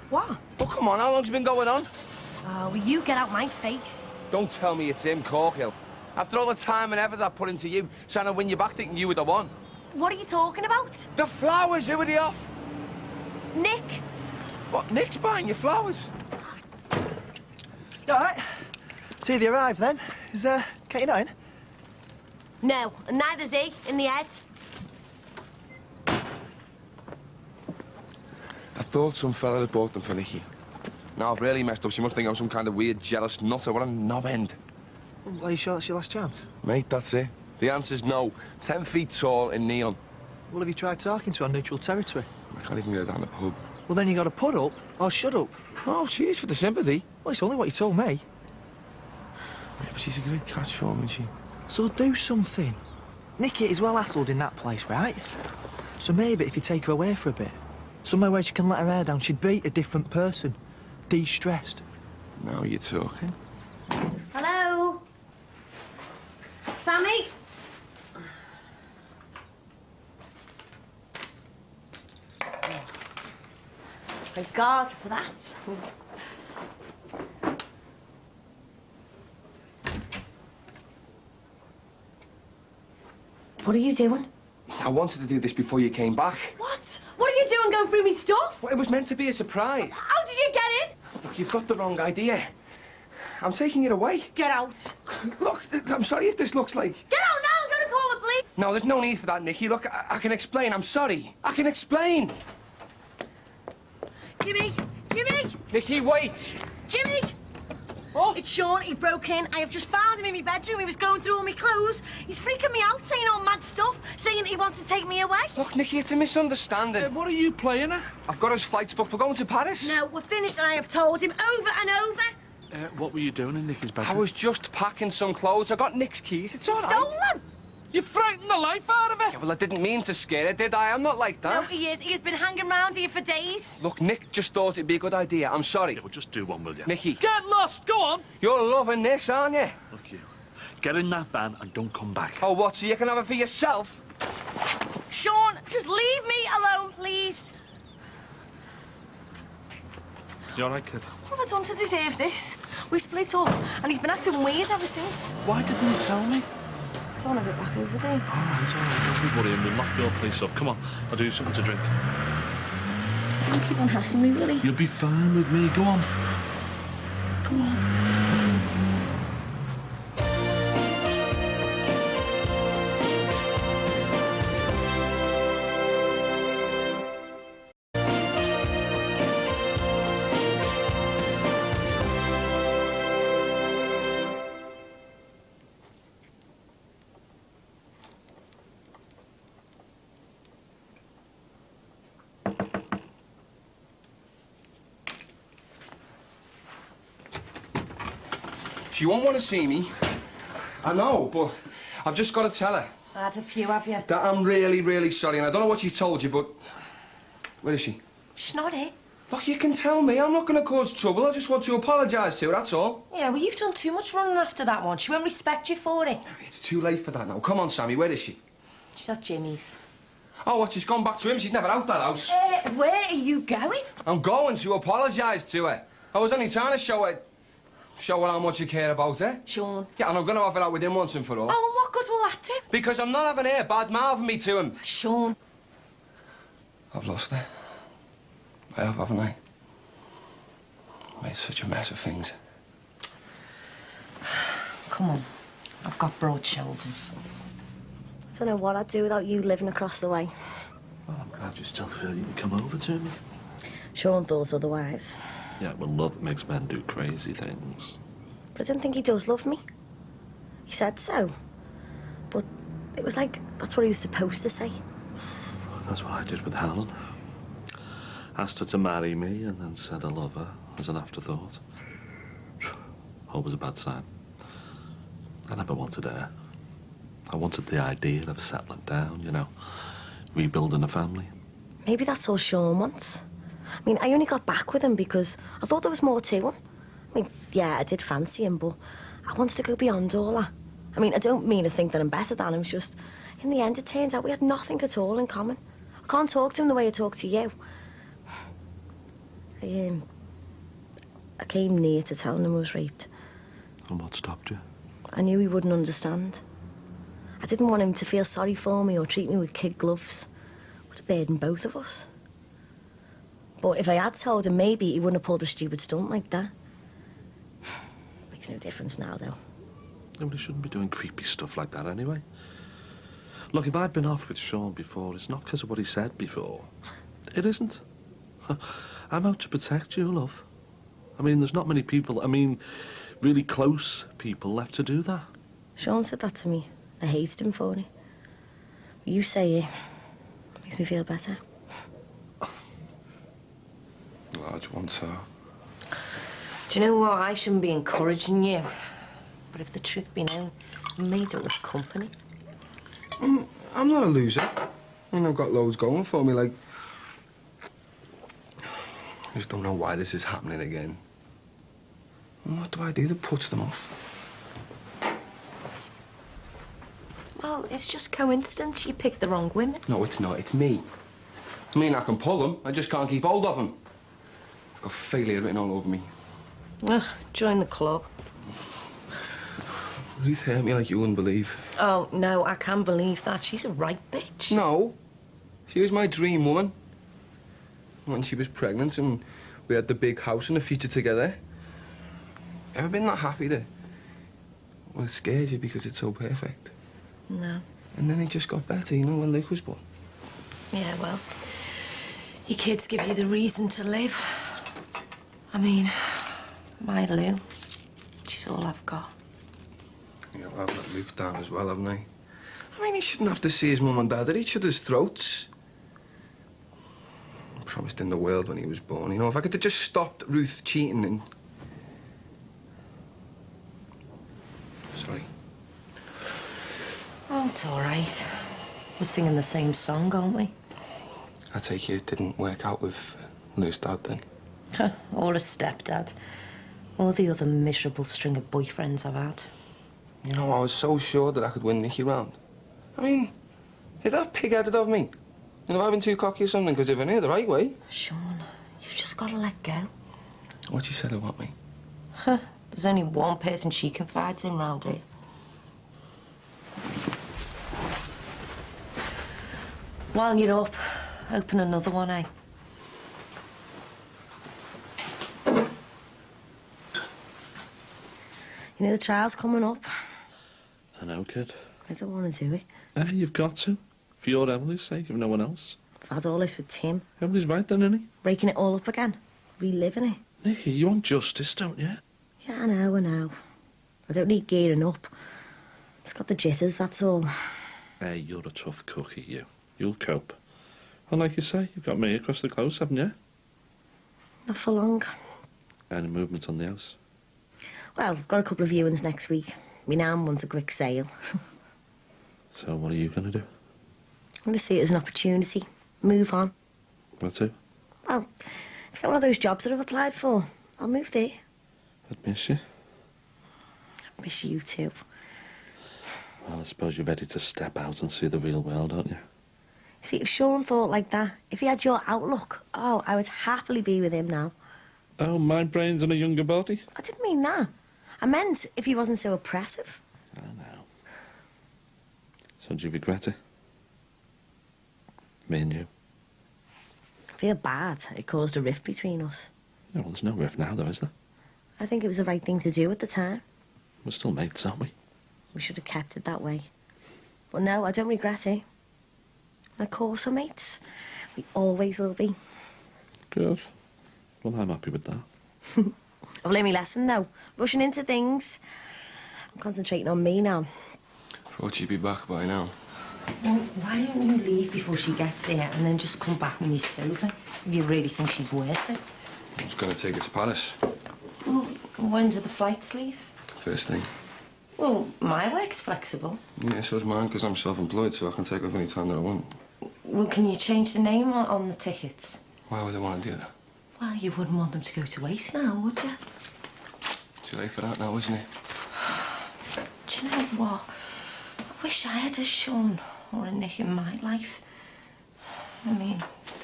Speaker 1: What?
Speaker 2: Oh, come on, how long's it been going on?
Speaker 1: Oh, will you get out my face?
Speaker 2: Don't tell me it's him, Corkhill. After all the time and effort I've put into you, trying to win you back thinking you were the one.
Speaker 1: What are you talking about?
Speaker 2: The flowers, who are they off?
Speaker 1: Nick?
Speaker 2: What, Nick's buying your flowers?
Speaker 5: You all right? See they arrived then. Is Katie not in?
Speaker 1: No, and neither's he, in the head.
Speaker 2: I thought some fella had bought them for Nicky. Now I've really messed up. She must think I'm some kind of weird, jealous nutter. What a knob end.
Speaker 5: Well, are you sure that's your last chance?
Speaker 2: Mate, that's it. The answer's no. 10 feet tall in neon.
Speaker 5: Well, have you tried talking to her on neutral territory?
Speaker 2: I can't even get her down the pub.
Speaker 5: Well, then you got to put up or shut up.
Speaker 2: Oh, cheers for the sympathy.
Speaker 5: Well, it's only what you told me.
Speaker 2: Yeah, but she's a great catch for me, isn't she?
Speaker 5: So do something. Nicky is well hassled in that place, right? So maybe if you take her away for a bit, somewhere where she can let her hair down, she'd be a different person. De-stressed.
Speaker 2: Now you're talking.
Speaker 1: Hello? Sammy?
Speaker 6: Thank God for that. What are you doing?
Speaker 2: I wanted to do this before you came back.
Speaker 6: What? What are you doing going through me stuff?
Speaker 2: Well, it was meant to be a surprise.
Speaker 6: How did you get in?
Speaker 2: Look, you've got the wrong idea. I'm taking it away.
Speaker 6: Get out.
Speaker 2: Look, I'm sorry if this looks like...
Speaker 6: Get out now, I'm gonna call the police.
Speaker 2: No, there's no need for that, Nicky. Look, I can explain. I'm sorry. I can explain.
Speaker 6: Jimmy! Jimmy!
Speaker 2: Nicky, wait.
Speaker 6: Jimmy! Oh. It's Sean, he broke in. I have just found him in my bedroom. He was going through all my clothes. He's freaking me out, saying all mad stuff, saying he wants to take me away.
Speaker 2: Look, Nicky, it's a misunderstanding.
Speaker 10: What are you playing at?
Speaker 2: I've got his flights booked. We're going to Paris.
Speaker 6: No, we're finished and I have told him over and over.
Speaker 10: What were you doing in Nicky's bedroom?
Speaker 2: I was just packing some clothes. I got Nick's keys. It's all right.
Speaker 6: Stole them.
Speaker 10: You frightened the life out of it.
Speaker 2: Yeah, well, I didn't mean to scare her, did I? I'm not like
Speaker 6: No,
Speaker 2: that.
Speaker 6: he is. He has been hanging around here for days.
Speaker 2: Look, Nick just thought it'd be a good idea. I'm sorry.
Speaker 10: Yeah, well, just do one, will you?
Speaker 2: Nicky,
Speaker 10: Get lost, go on.
Speaker 2: you're loving this, aren't you?
Speaker 10: Look, you. Get in that van and don't come back.
Speaker 2: Oh, what, so you can have it for yourself?
Speaker 6: Sean, just leave me alone, please.
Speaker 10: You all right, kid?
Speaker 6: What have I done to deserve this? We split up, and he's been acting weird ever since.
Speaker 10: Why didn't you tell me?
Speaker 6: I want to get back over there.
Speaker 10: All right, don't be worrying. We'll lock your place up. Come on, I'll do you something to drink.
Speaker 6: Don't keep on hassling me, will he?
Speaker 10: You'll be fine with me. Go on.
Speaker 6: Go on.
Speaker 2: She won't want to see me. I know, but I've just got to tell her
Speaker 1: I had a few, have you?
Speaker 2: that I'm really, really sorry. And I don't know what she told you, but... Where is she?
Speaker 1: She's not it.
Speaker 2: Look, you can tell me. I'm not going to cause trouble. I just want to apologise to her, that's all.
Speaker 1: Yeah, well, you've done too much running after that one. She won't respect you for it.
Speaker 2: It's too late for that now. Come on, Sammy, where is she?
Speaker 1: She's at Jimmy's.
Speaker 2: Oh, what, she's gone back to him? She's never out that house.
Speaker 1: Where are you going?
Speaker 2: I'm going to apologise to her. I was only trying to show her how much you care about her.
Speaker 1: Sean.
Speaker 2: Yeah, and I'm going to have it out with him once and for all.
Speaker 1: Oh, and what good will that do?
Speaker 2: Because I'm not having her bad-mouthing me to him.
Speaker 1: Sean.
Speaker 2: I've lost her. I have, haven't I? Made such a mess of things.
Speaker 1: Come on. I've got broad shoulders.
Speaker 6: I don't know what I'd do without you living across the way.
Speaker 10: How do you still feel you can come over to me?
Speaker 6: Sean thought otherwise.
Speaker 10: Yeah, well, love makes men do crazy things.
Speaker 6: But I don't think he does love me. He said so. But it was like, that's what he was supposed to say.
Speaker 10: That's what I did with Helen. Asked her to marry me and then said I love her as an afterthought. Always a bad sign. I never wanted her. I wanted the idea of settling down, you know, rebuilding a family.
Speaker 6: Maybe that's all Sean wants. I mean, I only got back with him because I thought there was more to him. I mean, yeah, I did fancy him, but I wanted to go beyond all that. I mean, I don't mean to think that I'm better than him, it's just, in the end, it turns out we had nothing at all in common. I can't talk to him the way I talk to you. I came near to telling him I was raped.
Speaker 10: And what stopped you?
Speaker 6: I knew he wouldn't understand. I didn't want him to feel sorry for me or treat me with kid gloves. It would have burdened both of us. But if I had told him, maybe he wouldn't have pulled a stupid stunt like that. Makes no difference now, though.
Speaker 10: Nobody shouldn't be doing creepy stuff like that anyway. Look, if I've been off with Sean before, it's not because of what he said before. It isn't. I'm out to protect you, love. I mean, there's not many people, really close people left to do that.
Speaker 6: Sean said that to me. I hated him for it. You say it makes me feel better.
Speaker 2: Large one, sir.
Speaker 3: Do you know what? I shouldn't be encouraging you. But if the truth be known, you made up with company.
Speaker 2: I'm not a loser. I mean, I've got loads going for me, like... I just don't know why this is happening again. And what do I do that puts them off?
Speaker 3: Well, it's just coincidence you picked the wrong women.
Speaker 2: No, it's not. It's me. I mean, I can pull them. I just can't keep hold of them. I've got failure written all over me.
Speaker 3: Ugh, join the club.
Speaker 2: Ruth hurt me like you wouldn't believe.
Speaker 3: Oh, no, I can't believe that. She's a right bitch.
Speaker 2: No. She was my dream woman. When she was pregnant and we had the big house and the future together. Ever been that happy there? Well, it scares you because it's so perfect.
Speaker 3: No.
Speaker 2: And then it just got better, you know, when Luke was born.
Speaker 3: Yeah, well, your kids give you the reason to live. I mean, my Lou, she's all I've got.
Speaker 2: Yeah, well, I've let Luke down as well, haven't I? I mean, he shouldn't have to see his mum and dad at each other's throats. I promised him the world when he was born. You know, if I could have just stopped Ruth cheating and... Sorry.
Speaker 3: Oh, it's all right. We're singing the same song, aren't we?
Speaker 2: I take it it didn't work out with Lou's dad, then?
Speaker 3: Or a stepdad. Or the other miserable string of boyfriends I've had.
Speaker 2: You know, I was so sure that I could win Nicky round. I mean, is that pig-headed of me? You know, I've been too cocky or something, because if I knew the right way...
Speaker 3: Sean, you've just got to let go.
Speaker 2: What you said about me?
Speaker 3: There's only one person she confides in round here. While you're up, open another one, eh?
Speaker 6: You know the trial's coming up.
Speaker 10: I know, kid.
Speaker 6: I don't want to do it.
Speaker 10: You've got to. For your Emily's sake, if no one else.
Speaker 6: I've had all this with Tim.
Speaker 10: Emily's right then, isn't he?
Speaker 6: Breaking it all up again. Reliving it.
Speaker 10: Nicky, you want justice, don't you?
Speaker 6: Yeah, I know. I don't need gearing up. It's got the jitters, that's all.
Speaker 10: Hey, you're a tough cookie, you. You'll cope. And like you say, you've got me across the close, haven't you?
Speaker 6: Not for long.
Speaker 10: Any movement on the house?
Speaker 6: Well, I've got a couple of viewings next week. My nan wants a quick sale.
Speaker 10: So what are you going to do?
Speaker 6: I'm going to see it as an opportunity. Move on.
Speaker 10: What to?
Speaker 6: Well, if I get one of those jobs that I've applied for, I'll move there.
Speaker 10: I'd miss you.
Speaker 6: I miss you too.
Speaker 10: Well, I suppose you're ready to step out and see the real world, aren't you?
Speaker 6: See, if Sean thought like that, if he had your outlook, oh, I would happily be with him now.
Speaker 10: Oh, my brain's in a younger body?
Speaker 6: I didn't mean that. I meant if he wasn't so oppressive.
Speaker 10: I know. So do you regret it? Me and you?
Speaker 6: I feel bad. It caused a rift between us.
Speaker 10: Yeah, well, there's no rift now, though, is there?
Speaker 6: I think it was the right thing to do at the time.
Speaker 10: We're still mates, aren't we?
Speaker 6: We should have kept it that way. But no, I don't regret it. Of course we're mates. We always will be.
Speaker 10: Good. Well, I'm happy with that.
Speaker 6: I've learned my lesson now. Rushing into things. I'm concentrating on me now.
Speaker 2: Thought she'd be back by now.
Speaker 1: Well, why don't you leave before she gets here and then just come back when you're sober? If you really think she's worth it.
Speaker 2: I was going to take her to Paris.
Speaker 1: Well, when do the flights leave?
Speaker 2: First thing.
Speaker 1: Well, my work's flexible.
Speaker 2: Yeah, so's mine, because I'm self-employed, so I can take off any time that I want.
Speaker 1: Well, can you change the name on the tickets?
Speaker 2: Why would I want to do that?
Speaker 1: Well, you wouldn't want them to go to waste now, would you?
Speaker 2: Too late for that now, isn't it?
Speaker 1: Do you know what? I wish I had a Sean or a Nick in my life. I mean,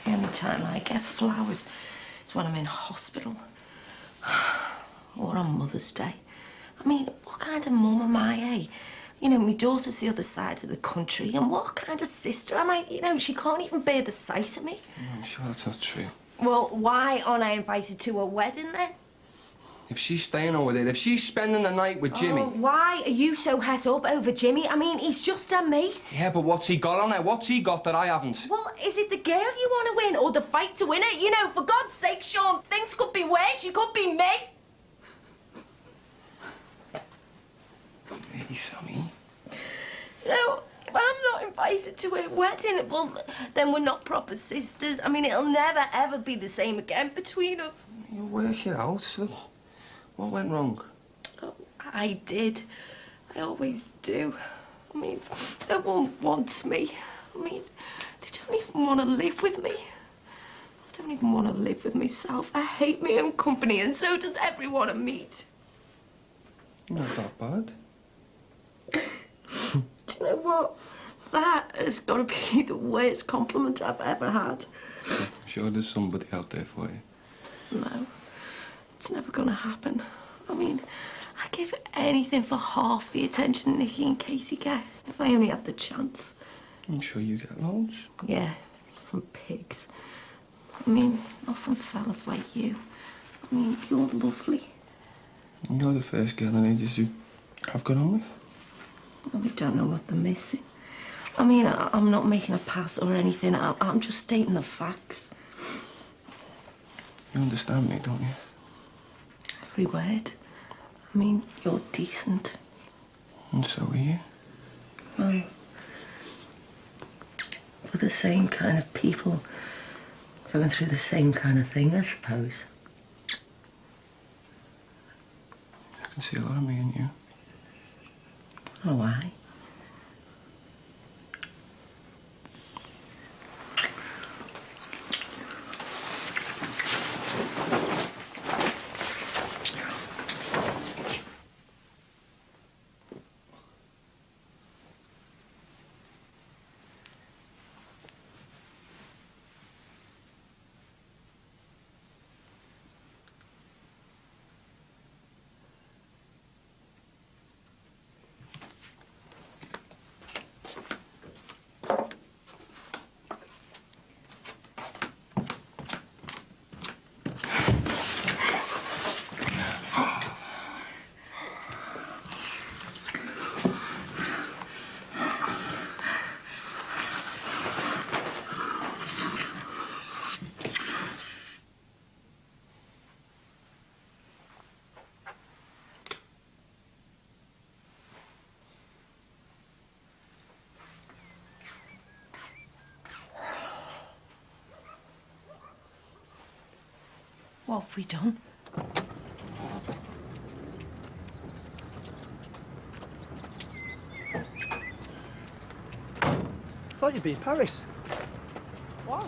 Speaker 1: the only time I get flowers is when I'm in hospital. Or on Mother's Day. I mean, what kind of mum am I, eh? You know, my daughter's the other side of the country, and what kind of sister am I? You know, she can't even bear the sight of me.
Speaker 2: I'm sure that's not true.
Speaker 1: Well, why aren't I invited to a wedding, then?
Speaker 2: If she's staying over there, if she's spending the night with Jimmy...
Speaker 1: Oh, why are you so het up over Jimmy? I mean, he's just a mate.
Speaker 2: Yeah, but what's he got on her? What's he got that I haven't?
Speaker 1: Well, is it the girl you want to win or the fight to win it? You know, for God's sake, Sean, things could be worse. You could be me.
Speaker 2: Hey, Sammy.
Speaker 1: You know, if I'm not invited to a wedding, well, then we're not proper sisters. I mean, it'll never, ever be the same again between us.
Speaker 2: You work it out, so... What went wrong?
Speaker 1: Oh, I did. I always do. I mean, no one wants me. I mean, they don't even want to live with me. I don't even want to live with myself. I hate my own company, and so does everyone I meet.
Speaker 2: Not that bad.
Speaker 1: Do you know what? That has got to be the worst compliment I've ever had.
Speaker 2: I'm sure there's somebody out there for you.
Speaker 1: No, it's never going to happen. I mean, I give anything for half the attention Nicky and Katie get, if I only had the chance.
Speaker 2: I'm sure you get loads.
Speaker 1: Yeah, from pigs. I mean, not from fellas like you. I mean, you're lovely.
Speaker 2: You're the first girl I needed to have got on with.
Speaker 1: Well, we don't know what they're missing. I mean, I'm not making a pass or anything. I'm just stating the facts.
Speaker 2: You understand me, don't you?
Speaker 1: Every word. I mean, you're decent.
Speaker 2: And so are you.
Speaker 1: Well, we're the same kind of people, going through the same kind of thing, I suppose.
Speaker 2: I can see a lot of me in you.
Speaker 1: Oh, I? What have we done?
Speaker 5: I thought you'd be in Paris. What?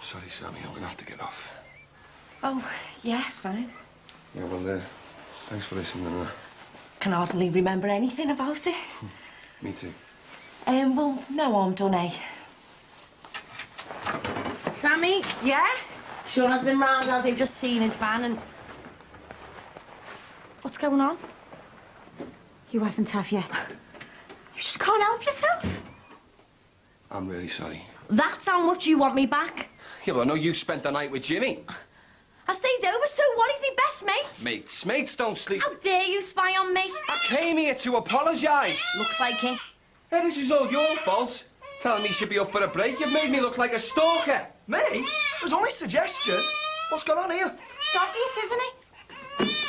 Speaker 2: Sorry, Sammy, I'm going to have to get off.
Speaker 1: Oh, yeah, fine.
Speaker 2: Yeah, well, thanks for listening.
Speaker 1: Can hardly remember anything about it.
Speaker 2: Me too.
Speaker 1: Well, no harm done, eh? Sammy? Yeah?
Speaker 6: Sean's been round, has he? Just seen his van and... What's going on?
Speaker 4: You haven't, have you? You just can't help yourself.
Speaker 2: I'm really sorry.
Speaker 6: That's how much you want me back?
Speaker 2: Yeah, well, I know you spent the night with Jimmy.
Speaker 6: I stayed over, so what? He's my best mate.
Speaker 2: Mates. Mates don't sleep.
Speaker 6: How dare you spy on me?
Speaker 2: I came here to apologise.
Speaker 6: Looks like it.
Speaker 2: Hey, this is all your fault. Telling me you should be up for a break. You've made me look like a stalker.
Speaker 7: Me? It was only a suggestion. What's going on here?
Speaker 4: It's obvious, isn't it?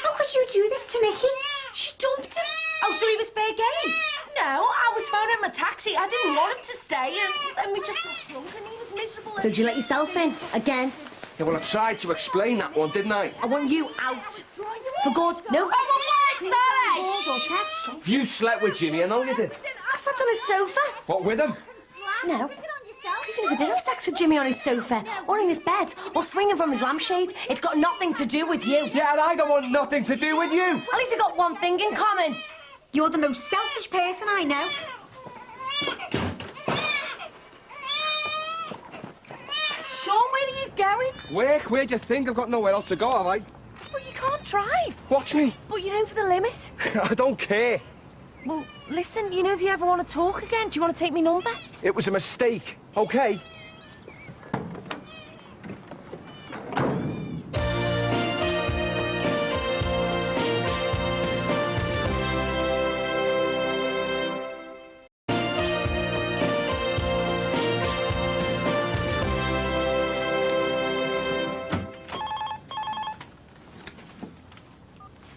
Speaker 4: How could you do this to Nicky? She dumped him. Oh, so he was fair game?
Speaker 1: No, I was phoning him a taxi. I didn't want him to stay, and then we just got drunk and he was miserable.
Speaker 6: So did you let yourself in? Again?
Speaker 2: Yeah, well, I tried to explain that one, didn't I?
Speaker 6: I want you out. For good. No.
Speaker 2: You slept with Jimmy, I know you did.
Speaker 6: I slept on his sofa.
Speaker 2: What, with him?
Speaker 6: No. Even if I did have sex with Jimmy on his sofa, or in his bed, or swinging from his lampshade, it's got nothing to do with you.
Speaker 2: Yeah, and I don't want nothing to do with you.
Speaker 6: At least we got one thing in common. You're the most selfish person I know.
Speaker 1: Sean, where are you going?
Speaker 2: Work? Where'd you think? I've got nowhere else to go, have I?
Speaker 1: Well, you can't drive.
Speaker 2: Watch me.
Speaker 1: But you're over the limit.
Speaker 2: I don't care.
Speaker 1: Well, listen, you know, if you ever want to talk again, do you want to take me number?
Speaker 2: It was a mistake, okay?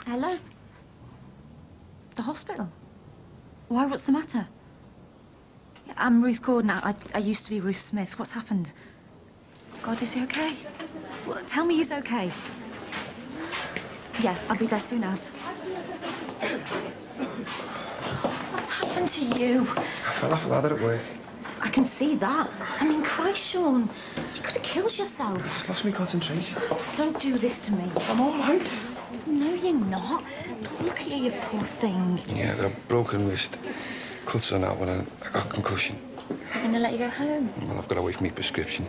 Speaker 4: Hello? The hospital? Why, what's the matter? I'm Ruth Gordon. I used to be Ruth Smith. What's happened? God, is he okay? Well, tell me he's okay. Yeah, I'll be there soon as.
Speaker 1: What's happened to you?
Speaker 2: I fell off a ladder at work.
Speaker 1: I can see that. I mean, Christ, Sean, you could have killed yourself.
Speaker 2: Just lost my concentration.
Speaker 1: Don't do this to me.
Speaker 2: I'm all right.
Speaker 1: No, you're not. Look at you, you poor thing.
Speaker 2: Yeah, I got a broken wrist. Cuts on that when I got concussion.
Speaker 1: I'm going to let you go home.
Speaker 2: Well, I've got to wait for my prescription.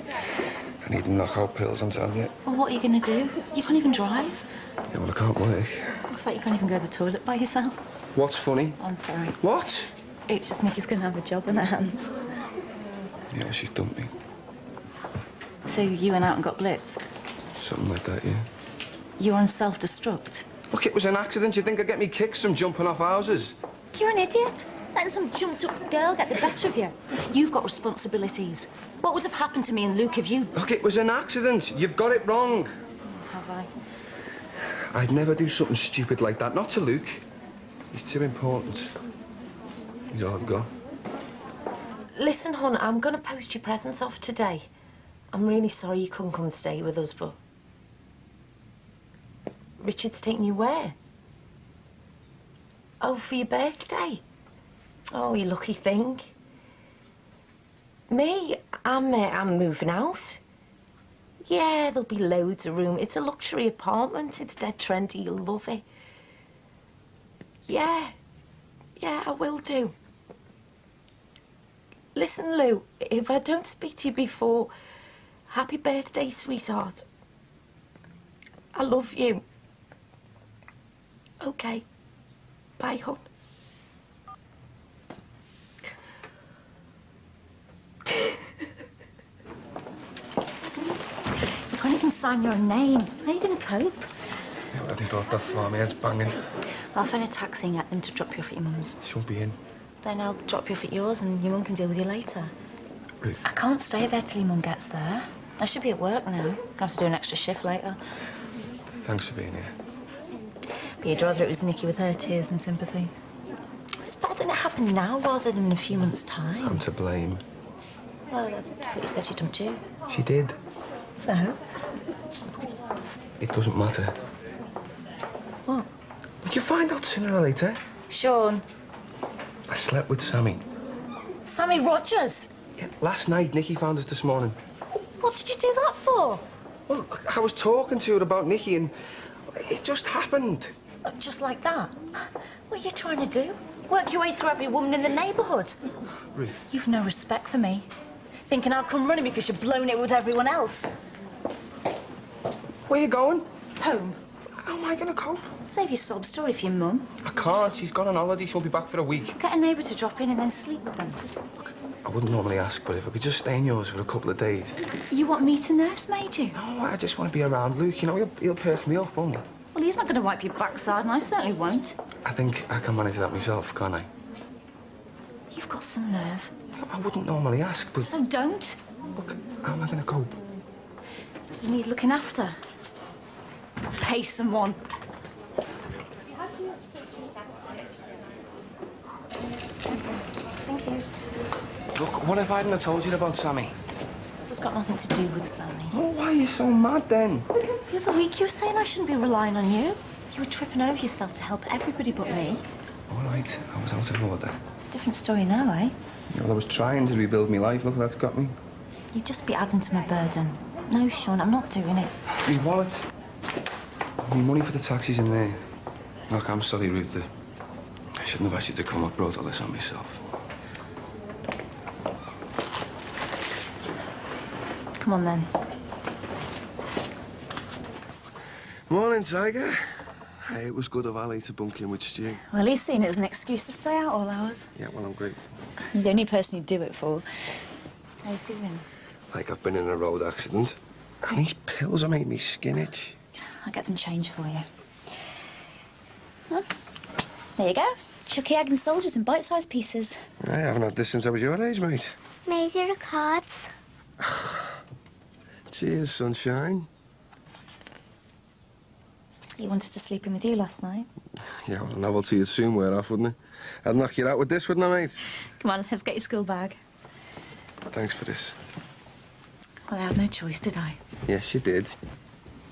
Speaker 2: I need knockout pills, I'm telling you.
Speaker 1: Well, what are you going to do? You can't even drive.
Speaker 2: Yeah, well, I can't work.
Speaker 1: Looks like you can't even go to the toilet by yourself.
Speaker 2: What's funny?
Speaker 1: I'm sorry.
Speaker 2: What?
Speaker 1: It's just Nicky's going to have a job in her hands.
Speaker 2: Yeah, well, she's dumped me.
Speaker 1: So you went out and got blitzed?
Speaker 2: Something like that, yeah.
Speaker 1: You're on self-destruct.
Speaker 2: Look, it was an accident. You think I'd get me kicks from jumping off houses?
Speaker 1: You're an idiot. Letting some jumped-up girl get the better of you. You've got responsibilities. What would have happened to me and Luke if you...
Speaker 2: Look, it was an accident. You've got it wrong.
Speaker 1: Have I?
Speaker 2: I'd never do something stupid like that. Not to Luke. He's too important. He's all I've got.
Speaker 1: Listen, hon, I'm going to post your presents off today. I'm really sorry you couldn't come and stay with us, but... Richard's taking you where? Oh, for your birthday? Oh, you lucky thing. Me? I'm moving out. Yeah, there'll be loads of room. It's a luxury apartment. It's dead trendy. You'll love it. Yeah. Yeah, I will do. Listen, Lou, if I don't speak to you before, happy birthday, sweetheart. I love you. Okay. Bye, hon.
Speaker 4: You can't even sign your name. How are you going to cope?
Speaker 2: Yeah, I hadn't thought that far. My head's banging.
Speaker 1: I'll phone a taxi and get them to drop you off at your mum's.
Speaker 2: She won't be in.
Speaker 1: Then I'll drop you off at yours and your mum can deal with you later.
Speaker 2: Ruth.
Speaker 1: I can't stay there till your mum gets there. I should be at work now. Gonna have to do an extra shift later.
Speaker 2: Thanks for being here.
Speaker 1: But you'd rather it was Nicky with her tears and sympathy. It's better that it happened now rather than in a few months' time.
Speaker 2: I'm to blame.
Speaker 1: Well, that's what you said she dumped you.
Speaker 2: She did.
Speaker 1: So?
Speaker 2: It doesn't matter.
Speaker 1: What?
Speaker 2: But you'll find out sooner or later.
Speaker 1: Sean.
Speaker 2: I slept with Sammy.
Speaker 1: Sammy Rogers?
Speaker 2: Yeah, last night, Nicky found us this morning.
Speaker 1: What did you do that for?
Speaker 2: Well, I was talking to her about Nicky and it just happened.
Speaker 1: Just like that? What are you trying to do? Work your way through every woman in the neighbourhood?
Speaker 2: Ruth.
Speaker 1: You've no respect for me. Thinking I'll come running because you've blown it with everyone else.
Speaker 2: Where you going?
Speaker 1: Home.
Speaker 2: How am I going to cope?
Speaker 1: Save your sob story for your mum.
Speaker 2: I can't. She's gone on holiday. She'll be back for a week.
Speaker 1: Get a neighbour to drop in and then sleep with them.
Speaker 2: I wouldn't normally ask, but if I could just stay in yours for a couple of days.
Speaker 1: You want me to nursemaid you?
Speaker 2: No, I just want to be around Luke. You know, he'll perk me up, won't he?
Speaker 1: Well, he's not going to wipe your backside, and I certainly won't.
Speaker 2: I think I can manage that myself, can't I?
Speaker 1: You You've got some nerve.
Speaker 2: I wouldn't normally ask, but...
Speaker 1: So don't.
Speaker 2: Look, how am I going to cope?
Speaker 1: You need looking after. Pay someone. Thank you.
Speaker 2: Look, what if I hadn't have told you about Sammy?
Speaker 1: This has got nothing to do with Sammy.
Speaker 2: Oh, why are you so mad then?
Speaker 1: The other week you were saying I shouldn't be relying on you. You were tripping over yourself to help everybody but me.
Speaker 2: All right, I was out of order.
Speaker 1: It's a different story now, eh?
Speaker 2: Well, I was trying to rebuild my life. Look, that's got me.
Speaker 1: You'd just be adding to my burden. No, Sean, I'm not doing it.
Speaker 2: My wallet. My money for the taxis in there. Look, I'm sorry, Ruth. I shouldn't have asked you to come. I brought all this on myself.
Speaker 1: Come on, then.
Speaker 2: Morning, Tiger. Hey, it was good of Ali to bunk in with Stu.
Speaker 1: Well, he's seen it as an excuse to stay out all hours.
Speaker 2: Yeah, well, I'm grateful.
Speaker 1: You're the only person you'd do it for. How you feeling?
Speaker 2: Like I've been in a road accident. And these pills are making me skin itch.
Speaker 1: I'll get them changed for you. Huh? There you go. Chucky egg and soldiers in bite-sized pieces.
Speaker 2: I haven't had this since I was your age, mate.
Speaker 4: Major cards.
Speaker 2: Cheers, sunshine.
Speaker 1: He wanted to sleep in with you last night.
Speaker 2: Yeah, well, a novelty would soon wear off, wouldn't it? I'd knock you out with this, wouldn't I, mate?
Speaker 1: Come on, let's get your school bag.
Speaker 2: Thanks for this.
Speaker 1: Well, I had no choice, did I?
Speaker 2: Yes, you did.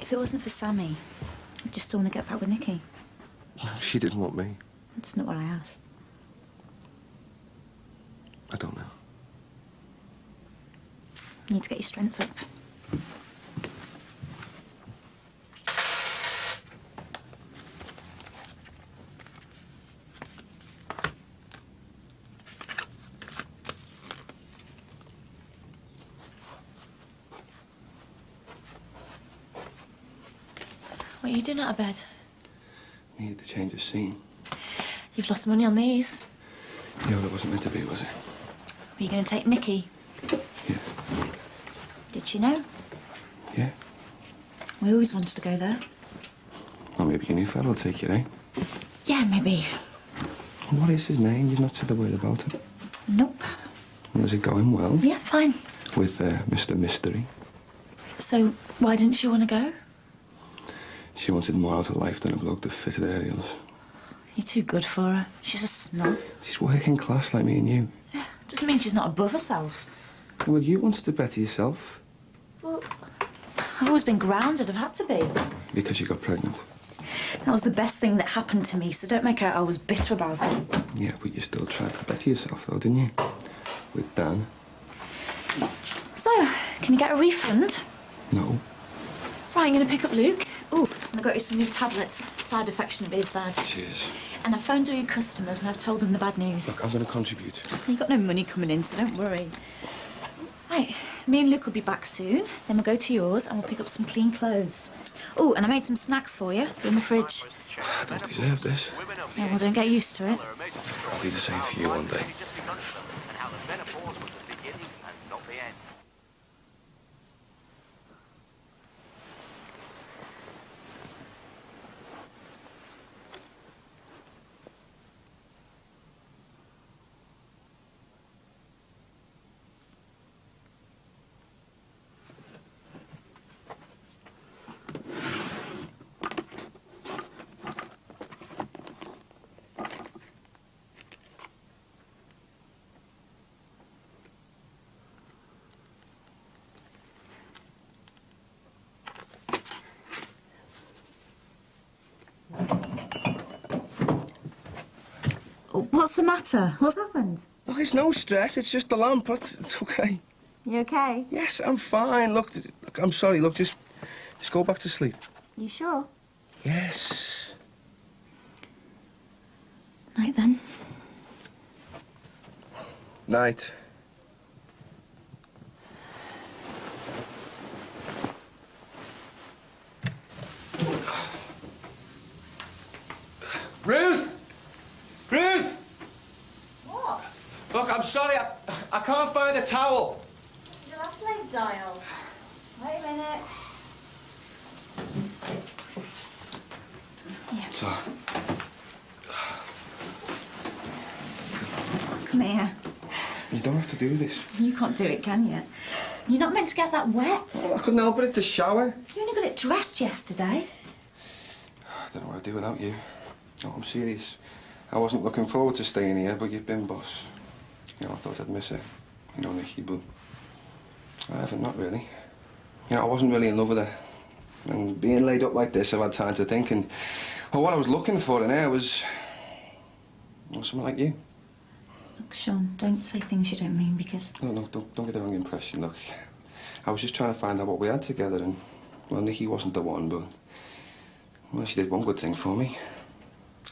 Speaker 1: If it wasn't for Sammy, I'd just still want to get back with Nicky.
Speaker 2: She didn't want me.
Speaker 1: That's not what I asked.
Speaker 2: I don't know.
Speaker 1: You need to get your strength up. What are you doing out of bed?
Speaker 2: Needed to change the scene.
Speaker 1: You've lost money on these.
Speaker 2: Yeah, well, it wasn't meant to be, was it?
Speaker 1: Were you going to take Mickey?
Speaker 2: Yeah.
Speaker 1: Did she know?
Speaker 2: Yeah.
Speaker 1: We always wanted to go there.
Speaker 2: Well, maybe your new fella will take you, eh?
Speaker 1: Yeah, maybe.
Speaker 2: What is his name? You've not said a word about it.
Speaker 1: Nope.
Speaker 2: Well, is it going well?
Speaker 1: Yeah, fine.
Speaker 2: With Mr. Mystery?
Speaker 1: So, why didn't she want to go?
Speaker 2: She wanted more out of life than a bloke that fitted aerials.
Speaker 1: You're too good for her. She's a snob.
Speaker 2: She's working class like me and you.
Speaker 1: Yeah, doesn't mean she's not above herself.
Speaker 2: Well, you wanted to better yourself.
Speaker 1: Well, I've always been grounded. I've had to be.
Speaker 2: Because you got pregnant.
Speaker 1: That was the best thing that happened to me, so don't make out I was bitter about it.
Speaker 2: Yeah, but you still tried to better yourself, though, didn't you? With Dan.
Speaker 1: So, can you get a refund?
Speaker 2: No.
Speaker 1: Right, I'm going to pick up Luke. Ooh, and I got you some new tablets. Side effects shouldn't be as bad.
Speaker 2: Cheers.
Speaker 1: And I've phoned all your customers and I've told them the bad news.
Speaker 2: Look, I'm going to contribute.
Speaker 1: You've got no money coming in, so don't worry. Right, me and Luke will be back soon. Then we'll go to yours and we'll pick up some clean clothes. Oh, and I made some snacks for you. They're in the fridge.
Speaker 2: I don't deserve this.
Speaker 1: Yeah, well, don't get used to it.
Speaker 2: I'll do the same for you one day.
Speaker 1: What's the matter? What's happened?
Speaker 2: Look, it's no stress. It's just the lamp. It's okay.
Speaker 1: You okay?
Speaker 2: Yes, I'm fine. Look, I'm sorry. Look, just go back to sleep.
Speaker 1: You sure?
Speaker 2: Yes.
Speaker 1: Night then.
Speaker 2: Night. Ruth! Ruth!
Speaker 1: What?
Speaker 2: Look, I'm sorry. I can't find a towel.
Speaker 1: You'll have to play dial. Wait a minute. Yeah.
Speaker 2: So.
Speaker 4: Come here.
Speaker 2: You don't have to do this.
Speaker 4: You can't do it, can you? You're not meant to get that wet.
Speaker 2: Oh, I couldn't help it, it's a shower.
Speaker 4: You only got it dressed yesterday.
Speaker 2: I don't know what I'd do without you. No, I'm serious. I wasn't looking forward to staying here, but you've been boss. You know, I thought I'd miss it. You know, Nicky, but I haven't, not really. You know, I wasn't really in love with her. And being laid up like this, I've had time to think, and well, what I was looking for in her was, well, someone like you.
Speaker 4: Look, Sean, don't say things you don't mean, because...
Speaker 2: No, don't get the wrong impression. Look, I was just trying to find out what we had together, and, well, Nicky wasn't the one, but, well, she did one good thing for me.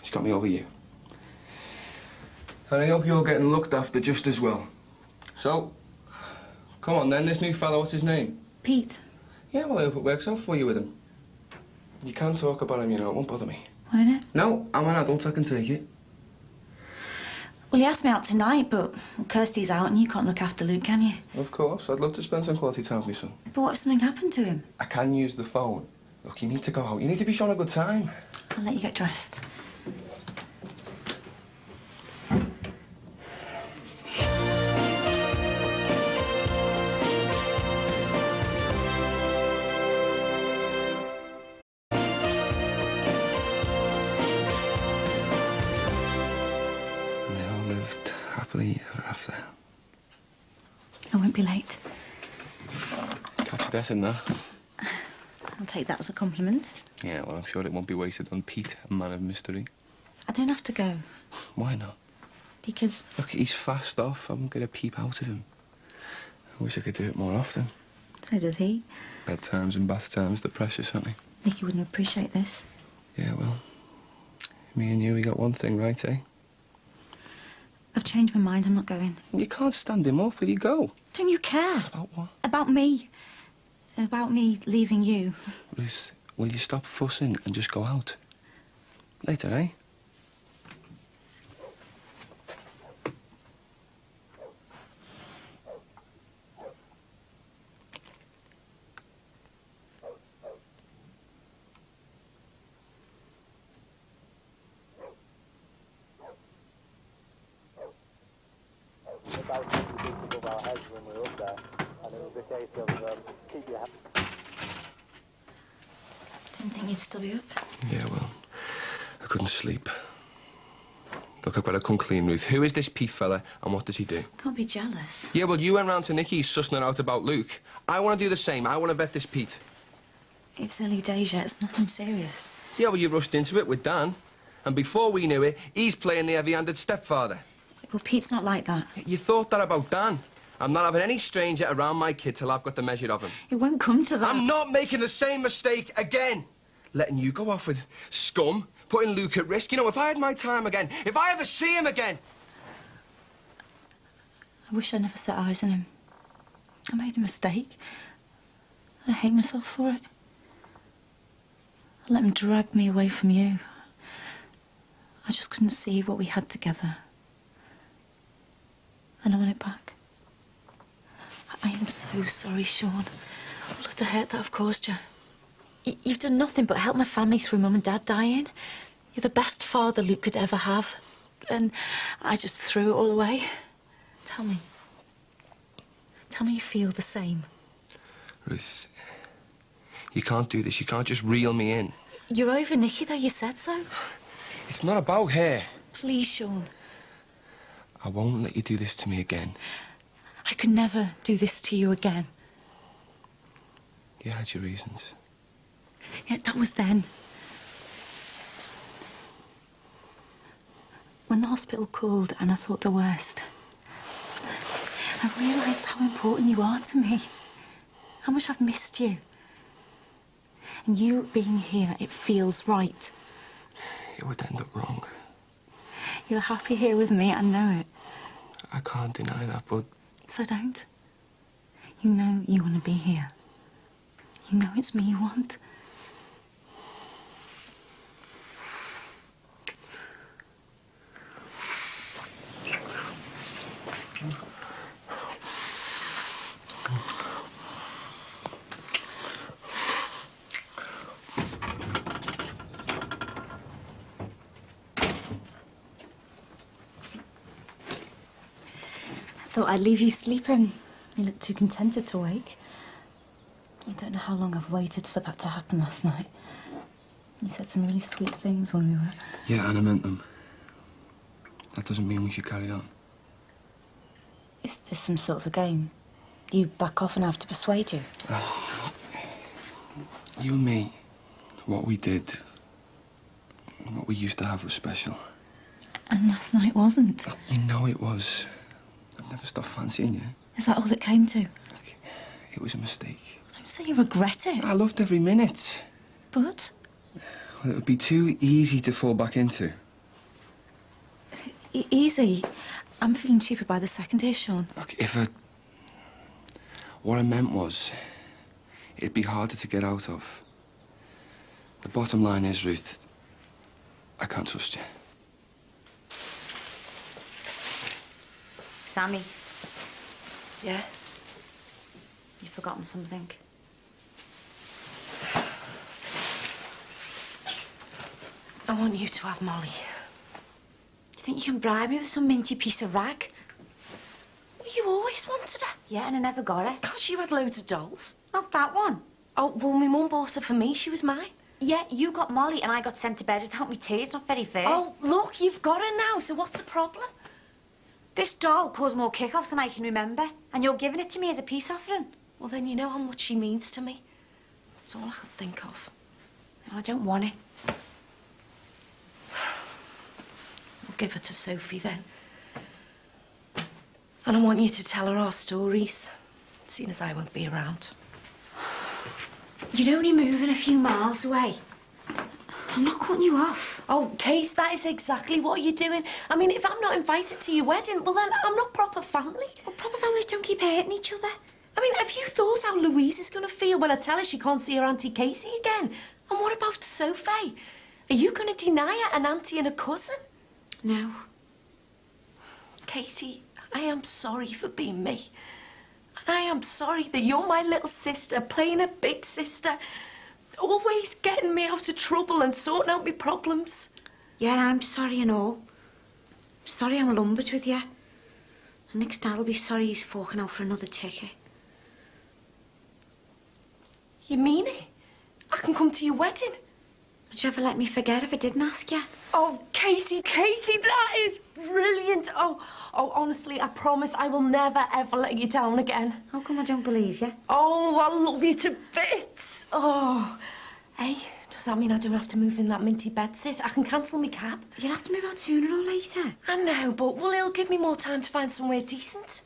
Speaker 2: She got me over you. And I hope you're getting looked after just as well. So, come on then, this new fellow, what's his name?
Speaker 4: Pete.
Speaker 2: Yeah, well, I hope it works out for you with him. You can talk about him, you know, it won't bother me.
Speaker 4: Why not?
Speaker 2: No, I'm an adult, I can take it.
Speaker 4: Well, he asked me out tonight, but Kirsty's out and you can't look after Luke, can you?
Speaker 2: Of course, I'd love to spend some quality time with my son.
Speaker 4: But what if something happened to him?
Speaker 2: I can use the phone. Look, you need to go out. You need to be shown a good time.
Speaker 4: I'll let you get dressed.
Speaker 2: Happily ever after.
Speaker 4: I won't be late.
Speaker 2: Catch your death in that.
Speaker 4: I'll take that as a compliment.
Speaker 2: Yeah, well, I'm sure it won't be wasted on Pete, a man of mystery.
Speaker 4: I don't have to go.
Speaker 2: Why not?
Speaker 4: Because...
Speaker 2: Look, he's fast off. I'm going to peep out of him. I wish I could do it more often.
Speaker 4: So does he.
Speaker 2: Bedtimes and bath times, they're precious, aren't they?
Speaker 4: Nicky wouldn't appreciate this.
Speaker 2: Yeah, well, me and you, we got one thing right, eh?
Speaker 4: I've changed my mind, I'm not going.
Speaker 2: You can't stand him off, will you go?
Speaker 4: Don't you care?
Speaker 2: About what?
Speaker 4: About me. About me leaving you.
Speaker 2: Ruth, will you stop fussing and just go out? Later, eh?
Speaker 4: Didn't think you'd still be up.
Speaker 2: Yeah, well, I couldn't sleep. Look, I've got to come clean, Ruth. Who is this Pete fella, and what does he do?
Speaker 4: Can't be jealous.
Speaker 2: Yeah, well, you went round to Nicky sussing her out about Luke. I want to do the same. I want to vet this Pete.
Speaker 4: It's early days yet, it's nothing serious.
Speaker 2: Yeah, well, you rushed into it with Dan. And before we knew it, he's playing the heavy-handed stepfather.
Speaker 4: Well, Pete's not like that.
Speaker 2: You thought that about Dan. I'm not having any stranger around my kid till I've got the measure of him.
Speaker 4: It won't come to that.
Speaker 2: I'm not making the same mistake again. Letting you go off with scum, putting Luke at risk. You know, if I had my time again, if I ever see him again...
Speaker 4: I wish I never set eyes on him. I made a mistake. I hate myself for it. I let him drag me away from you. I just couldn't see what we had together. And I want it back. I am so sorry, Sean. All of the hurt that I've caused you. You've done nothing but help my family through Mum and Dad dying. You're the best father Luke could ever have. And I just threw it all away. Tell me. Tell me you feel the same.
Speaker 2: Ruth, you can't do this. You can't just reel me in.
Speaker 4: You're over Nicky, though. You said so.
Speaker 2: It's not about her.
Speaker 4: Please, Sean.
Speaker 2: I won't let you do this to me again.
Speaker 4: I could never do this to you again.
Speaker 2: You had your reasons.
Speaker 4: Yeah, that was then. When the hospital called and I thought the worst, I realised how important you are to me. How much I've missed you. And you being here, it feels right.
Speaker 2: It would end up wrong.
Speaker 4: You're happy here with me, I know it.
Speaker 2: I can't deny that, but...
Speaker 4: So don't. You know you want to be here. You know it's me you want. Thought I'd leave you sleeping. You look too contented to wake. You don't know how long I've waited for that to happen last night. You said some really sweet things when we were...
Speaker 2: Yeah, and I meant them. That doesn't mean we should carry on.
Speaker 4: Is this some sort of a game? You back off and I have to persuade you?
Speaker 2: You and me, what we did, what we used to have was special.
Speaker 4: And last night wasn't.
Speaker 2: You know it was. I've never stopped fancying you.
Speaker 4: Is that all it came to?
Speaker 2: It was a mistake.
Speaker 4: Don't say you regret it.
Speaker 2: I loved every minute.
Speaker 4: But?
Speaker 2: Well, it would be too easy to fall back into.
Speaker 4: Easy? I'm feeling cheaper by the second here, Sean.
Speaker 2: Look, what I meant was, it'd be harder to get out of. The bottom line is, Ruth, I can't trust you.
Speaker 4: Sammy.
Speaker 1: Yeah?
Speaker 4: You've forgotten something.
Speaker 1: I want you to have Molly.
Speaker 4: You think you can bribe me with some minty piece of rag?
Speaker 1: Well, you always wanted her.
Speaker 4: Yeah, and I never got it.
Speaker 1: Because you had loads of dolls.
Speaker 4: Not that one.
Speaker 1: Oh, well, my mum bought her for me. She was mine.
Speaker 4: Yeah, you got Molly and I got sent to bed without me tea. It's not very fair.
Speaker 1: Oh, look, you've got her now, so what's the problem?
Speaker 4: This doll caused more kick-offs than I can remember, and you're giving it to me as a peace offering.
Speaker 1: Well, then you know how much she means to me. That's all I could think of.
Speaker 4: No, I don't want it.
Speaker 1: I'll give her to Sophie, then. And I want you to tell her our stories, seeing as I won't be around.
Speaker 4: You're only moving a few miles away. I'm not cutting you off.
Speaker 1: Oh, Case, that is exactly what you're doing. I mean, if I'm not invited to your wedding, well, then I'm not proper family.
Speaker 4: Well, proper families don't keep hurting each other.
Speaker 1: I mean, have you thought how Louise is going to feel when I tell her she can't see her Auntie Casey again? And what about Sophie? Are you going to deny her an auntie and a cousin?
Speaker 4: No.
Speaker 1: Katie, I am sorry for being me. And I am sorry that you're my little sister, playing a big sister, always getting me out of trouble and sorting out my problems.
Speaker 4: Yeah, I'm sorry and all. Sorry I'm lumbered with you. And Nick's dad will be sorry he's forking out for another ticket.
Speaker 1: You mean it? I can come to your wedding?
Speaker 4: Would you ever let me forget if I didn't ask you?
Speaker 1: Oh, Katie, that is brilliant. Oh, honestly, I promise I will never, ever let you down again.
Speaker 4: How come I don't believe you?
Speaker 1: Oh, I love you to bits. Oh, hey, does that mean I don't have to move in that minty bed, sis? I can cancel my cab.
Speaker 4: You'll have to move out sooner or later.
Speaker 1: I know, but well, it'll give me more time to find somewhere decent.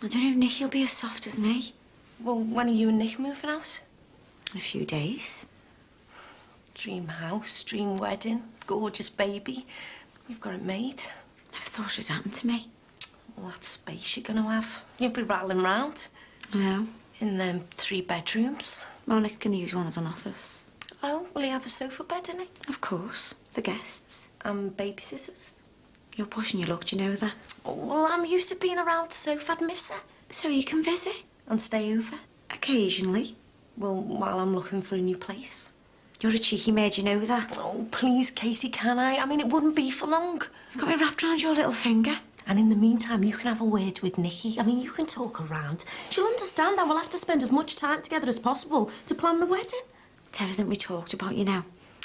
Speaker 4: I don't know if Nick will be as soft as me.
Speaker 1: Well, when are you and Nick moving out?
Speaker 4: In a few days.
Speaker 1: Dream house, dream wedding, gorgeous baby. You've got it made.
Speaker 4: Never thought it was happened to me.
Speaker 1: Well, that space you're going to have. You'll be rattling round.
Speaker 4: I know.
Speaker 1: In them 3 bedrooms.
Speaker 4: Well, Nick can use one as an office.
Speaker 1: Oh, will he have a sofa bed in it?
Speaker 4: Of course, for guests.
Speaker 1: And babysitters?
Speaker 4: You're pushing your luck, do you know that?
Speaker 1: Oh, well, I'm used to being around Sophie. I'd miss her.
Speaker 4: So you can visit?
Speaker 1: And stay over?
Speaker 4: Occasionally.
Speaker 1: Well, while I'm looking for a new place.
Speaker 4: You're a cheeky maid, you know that.
Speaker 1: Oh, please, Casey, can I? I mean, it wouldn't be for long.
Speaker 4: You've got me wrapped around your little finger.
Speaker 1: And in the meantime, you can have a word with Nikki. I mean, you can talk around. She'll understand that we'll have to spend as much time together as possible to plan the wedding.
Speaker 4: It's everything we talked about, you know.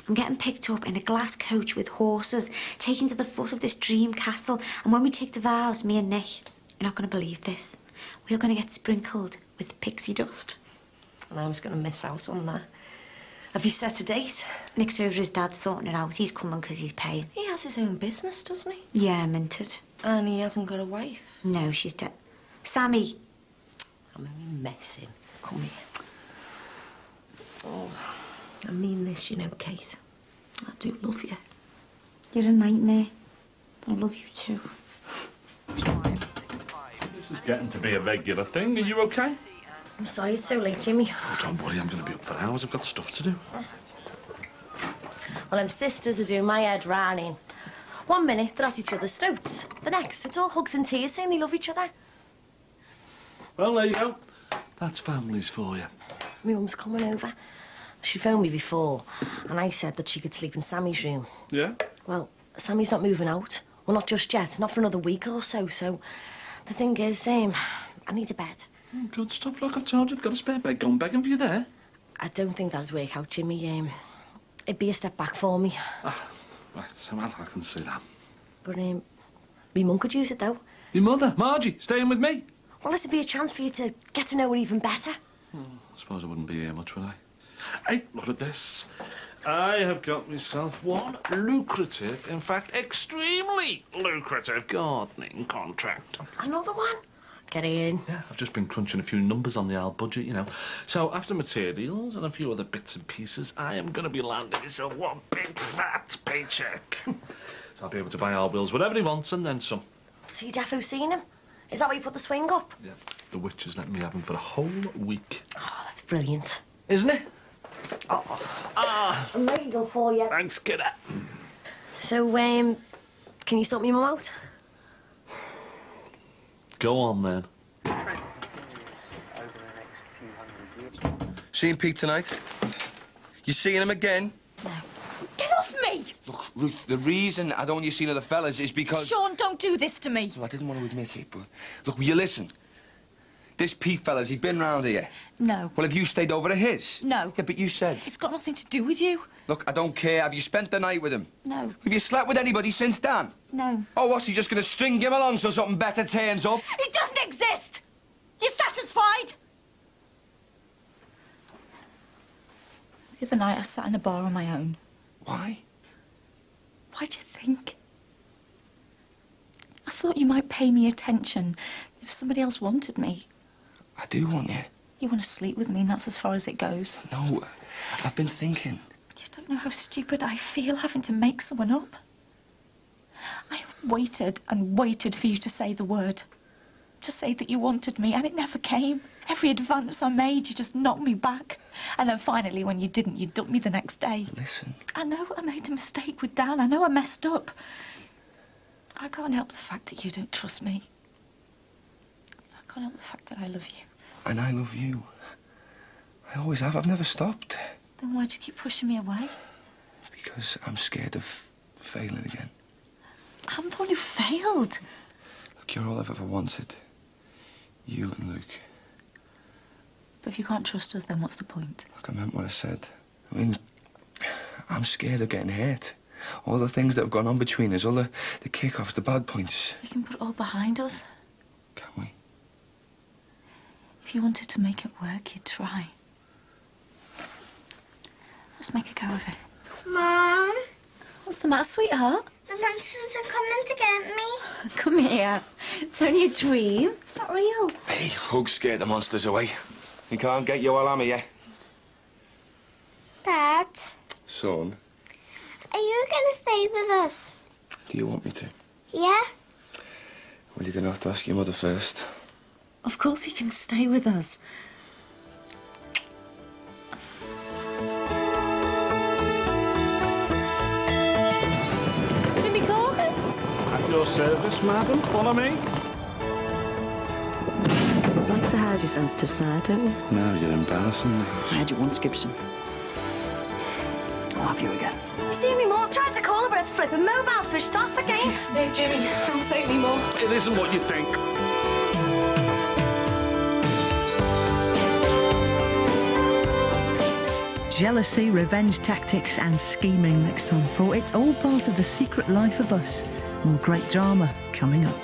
Speaker 4: I'm getting picked up in a glass coach with horses, taken to the foot of this dream castle, and when we take the vows, me and Nick, you're not going to believe this, we're going to get sprinkled with pixie dust.
Speaker 1: And I was going to miss out on that. Have you set a date?
Speaker 4: Nick's over his dad sorting it out. He's coming because he's paying.
Speaker 1: He has his own business, doesn't he?
Speaker 4: Yeah, minted.
Speaker 1: And he hasn't got a wife?
Speaker 4: No, she's dead. Sammy.
Speaker 1: I'm only messing. Come here. Oh, I mean this, you know, Kate. I do love you.
Speaker 4: You're a nightmare. I love you too.
Speaker 10: This is getting to be a regular thing. Are you okay?
Speaker 6: I'm sorry it's so late, Jimmy.
Speaker 10: Oh, don't worry, I'm going to be up for hours. I've got stuff to do.
Speaker 6: Well, them sisters are doing my head running. 1 minute, they're at each other's throats. The next, it's all hugs and tears saying they love each other.
Speaker 10: Well, there you go. That's families for you.
Speaker 6: My mum's coming over. She phoned me before, and I said that she could sleep in Sammy's room.
Speaker 10: Yeah?
Speaker 6: Well, Sammy's not moving out. Well, not just yet. Not for another week or so, so The thing is, I need a bed.
Speaker 10: Oh, good stuff. Look, I told you I've got a spare bed. Go on, begging for you there.
Speaker 6: I don't think that'd work out, Jimmy. It'd be a step back for me.
Speaker 10: Right, so well, I can see that.
Speaker 6: But, me mum could use it, though.
Speaker 10: Your mother, Margie, staying with me?
Speaker 6: Well, this would be a chance for you to get to know her even better.
Speaker 10: I suppose I wouldn't be here much, would I? Hey, look at this. I have got myself one lucrative, in fact, extremely lucrative gardening contract.
Speaker 6: Another one? Get in.
Speaker 10: Yeah, I've just been crunching a few numbers on the old budget, you know. So after materials and a few other bits and pieces, I am going to be landing myself one big fat paycheck. So I'll be able to buy our Wills whatever he wants and then some.
Speaker 6: So you defo seen him? Is that why you put the swing up?
Speaker 10: Yeah, the witch has let me have him for a whole week.
Speaker 6: Oh, that's brilliant.
Speaker 10: Isn't it?
Speaker 6: I'm ready to go for you.
Speaker 10: Thanks, kiddo.
Speaker 6: So, can you sort me mum out?
Speaker 10: Go on, then.
Speaker 2: Seeing Pete tonight? You seeing him again?
Speaker 1: No. Get off me!
Speaker 2: Look, Ruth, the reason I don't want you seeing other fellas is because...
Speaker 1: Sean, don't do this to me.
Speaker 2: Well, I didn't want to admit it, but... Look, will you listen? This Pete fella's, he been round here?
Speaker 1: No.
Speaker 2: Well, have you stayed over at his?
Speaker 1: No.
Speaker 2: Yeah, but you said...
Speaker 1: It's got nothing to do with you.
Speaker 2: Look, I don't care. Have you spent the night with him?
Speaker 1: No.
Speaker 2: Have you slept with anybody since Dan?
Speaker 1: No.
Speaker 2: Oh, what's he just going to string him along so something better turns up?
Speaker 1: It doesn't exist! You satisfied? The other night I sat in a bar on my own.
Speaker 2: Why?
Speaker 1: Why do you think? I thought you might pay me attention if somebody else wanted me.
Speaker 2: I do want you.
Speaker 1: You want to sleep with me and that's as far as it goes.
Speaker 2: No, I've been thinking.
Speaker 1: You don't know how stupid I feel having to make someone up. I waited and waited for you to say the word. To say that you wanted me, and it never came. Every advance I made, you just knocked me back. And then finally, when you didn't, you dumped me the next day.
Speaker 2: Listen.
Speaker 1: I know I made a mistake with Dan. I know I messed up. I can't help the fact that you don't trust me. I can't help the fact that I love you.
Speaker 2: And I love you. I always have. I've never stopped.
Speaker 1: Then why'd you keep pushing me away?
Speaker 2: Because I'm scared of failing again.
Speaker 1: I'm the one who failed.
Speaker 2: Look, you're all I've ever wanted. You and Luke.
Speaker 1: But if you can't trust us, then what's the point?
Speaker 2: Look, I meant what I said. I mean, I'm scared of getting hurt. All the things that have gone on between us, all the kick-offs, the bad points.
Speaker 1: We can put it all behind us.
Speaker 2: Can we?
Speaker 1: If you wanted to make it work, you'd try. Let's make a go of it.
Speaker 4: Mom?
Speaker 1: What's the matter, sweetheart?
Speaker 4: The monsters are coming to get me.
Speaker 1: Come here. It's only a dream. It's not real.
Speaker 2: Hey, Hug scared the monsters away. He can't get you while I'm here.
Speaker 4: Dad,
Speaker 2: Son,
Speaker 4: are you going to stay with us?
Speaker 2: do you want me to?
Speaker 4: Yeah?
Speaker 2: Well, you're going to have to ask your mother first.
Speaker 1: Of course he can stay with us. Jimmy Corgan?
Speaker 10: At your service, madam. Follow me.
Speaker 11: You'd like to hide your sensitive side, don't you?
Speaker 2: No, you're embarrassing me.
Speaker 11: I had you once, Gibson. I'll have you again.
Speaker 6: You see me more? Tried to call her, but her flipping mobile switched off again.
Speaker 1: No, Jimmy, don't say any more.
Speaker 10: It isn't what you think.
Speaker 12: Jealousy, revenge tactics and scheming next time, for it's all part of the secret life of us. More great drama coming up.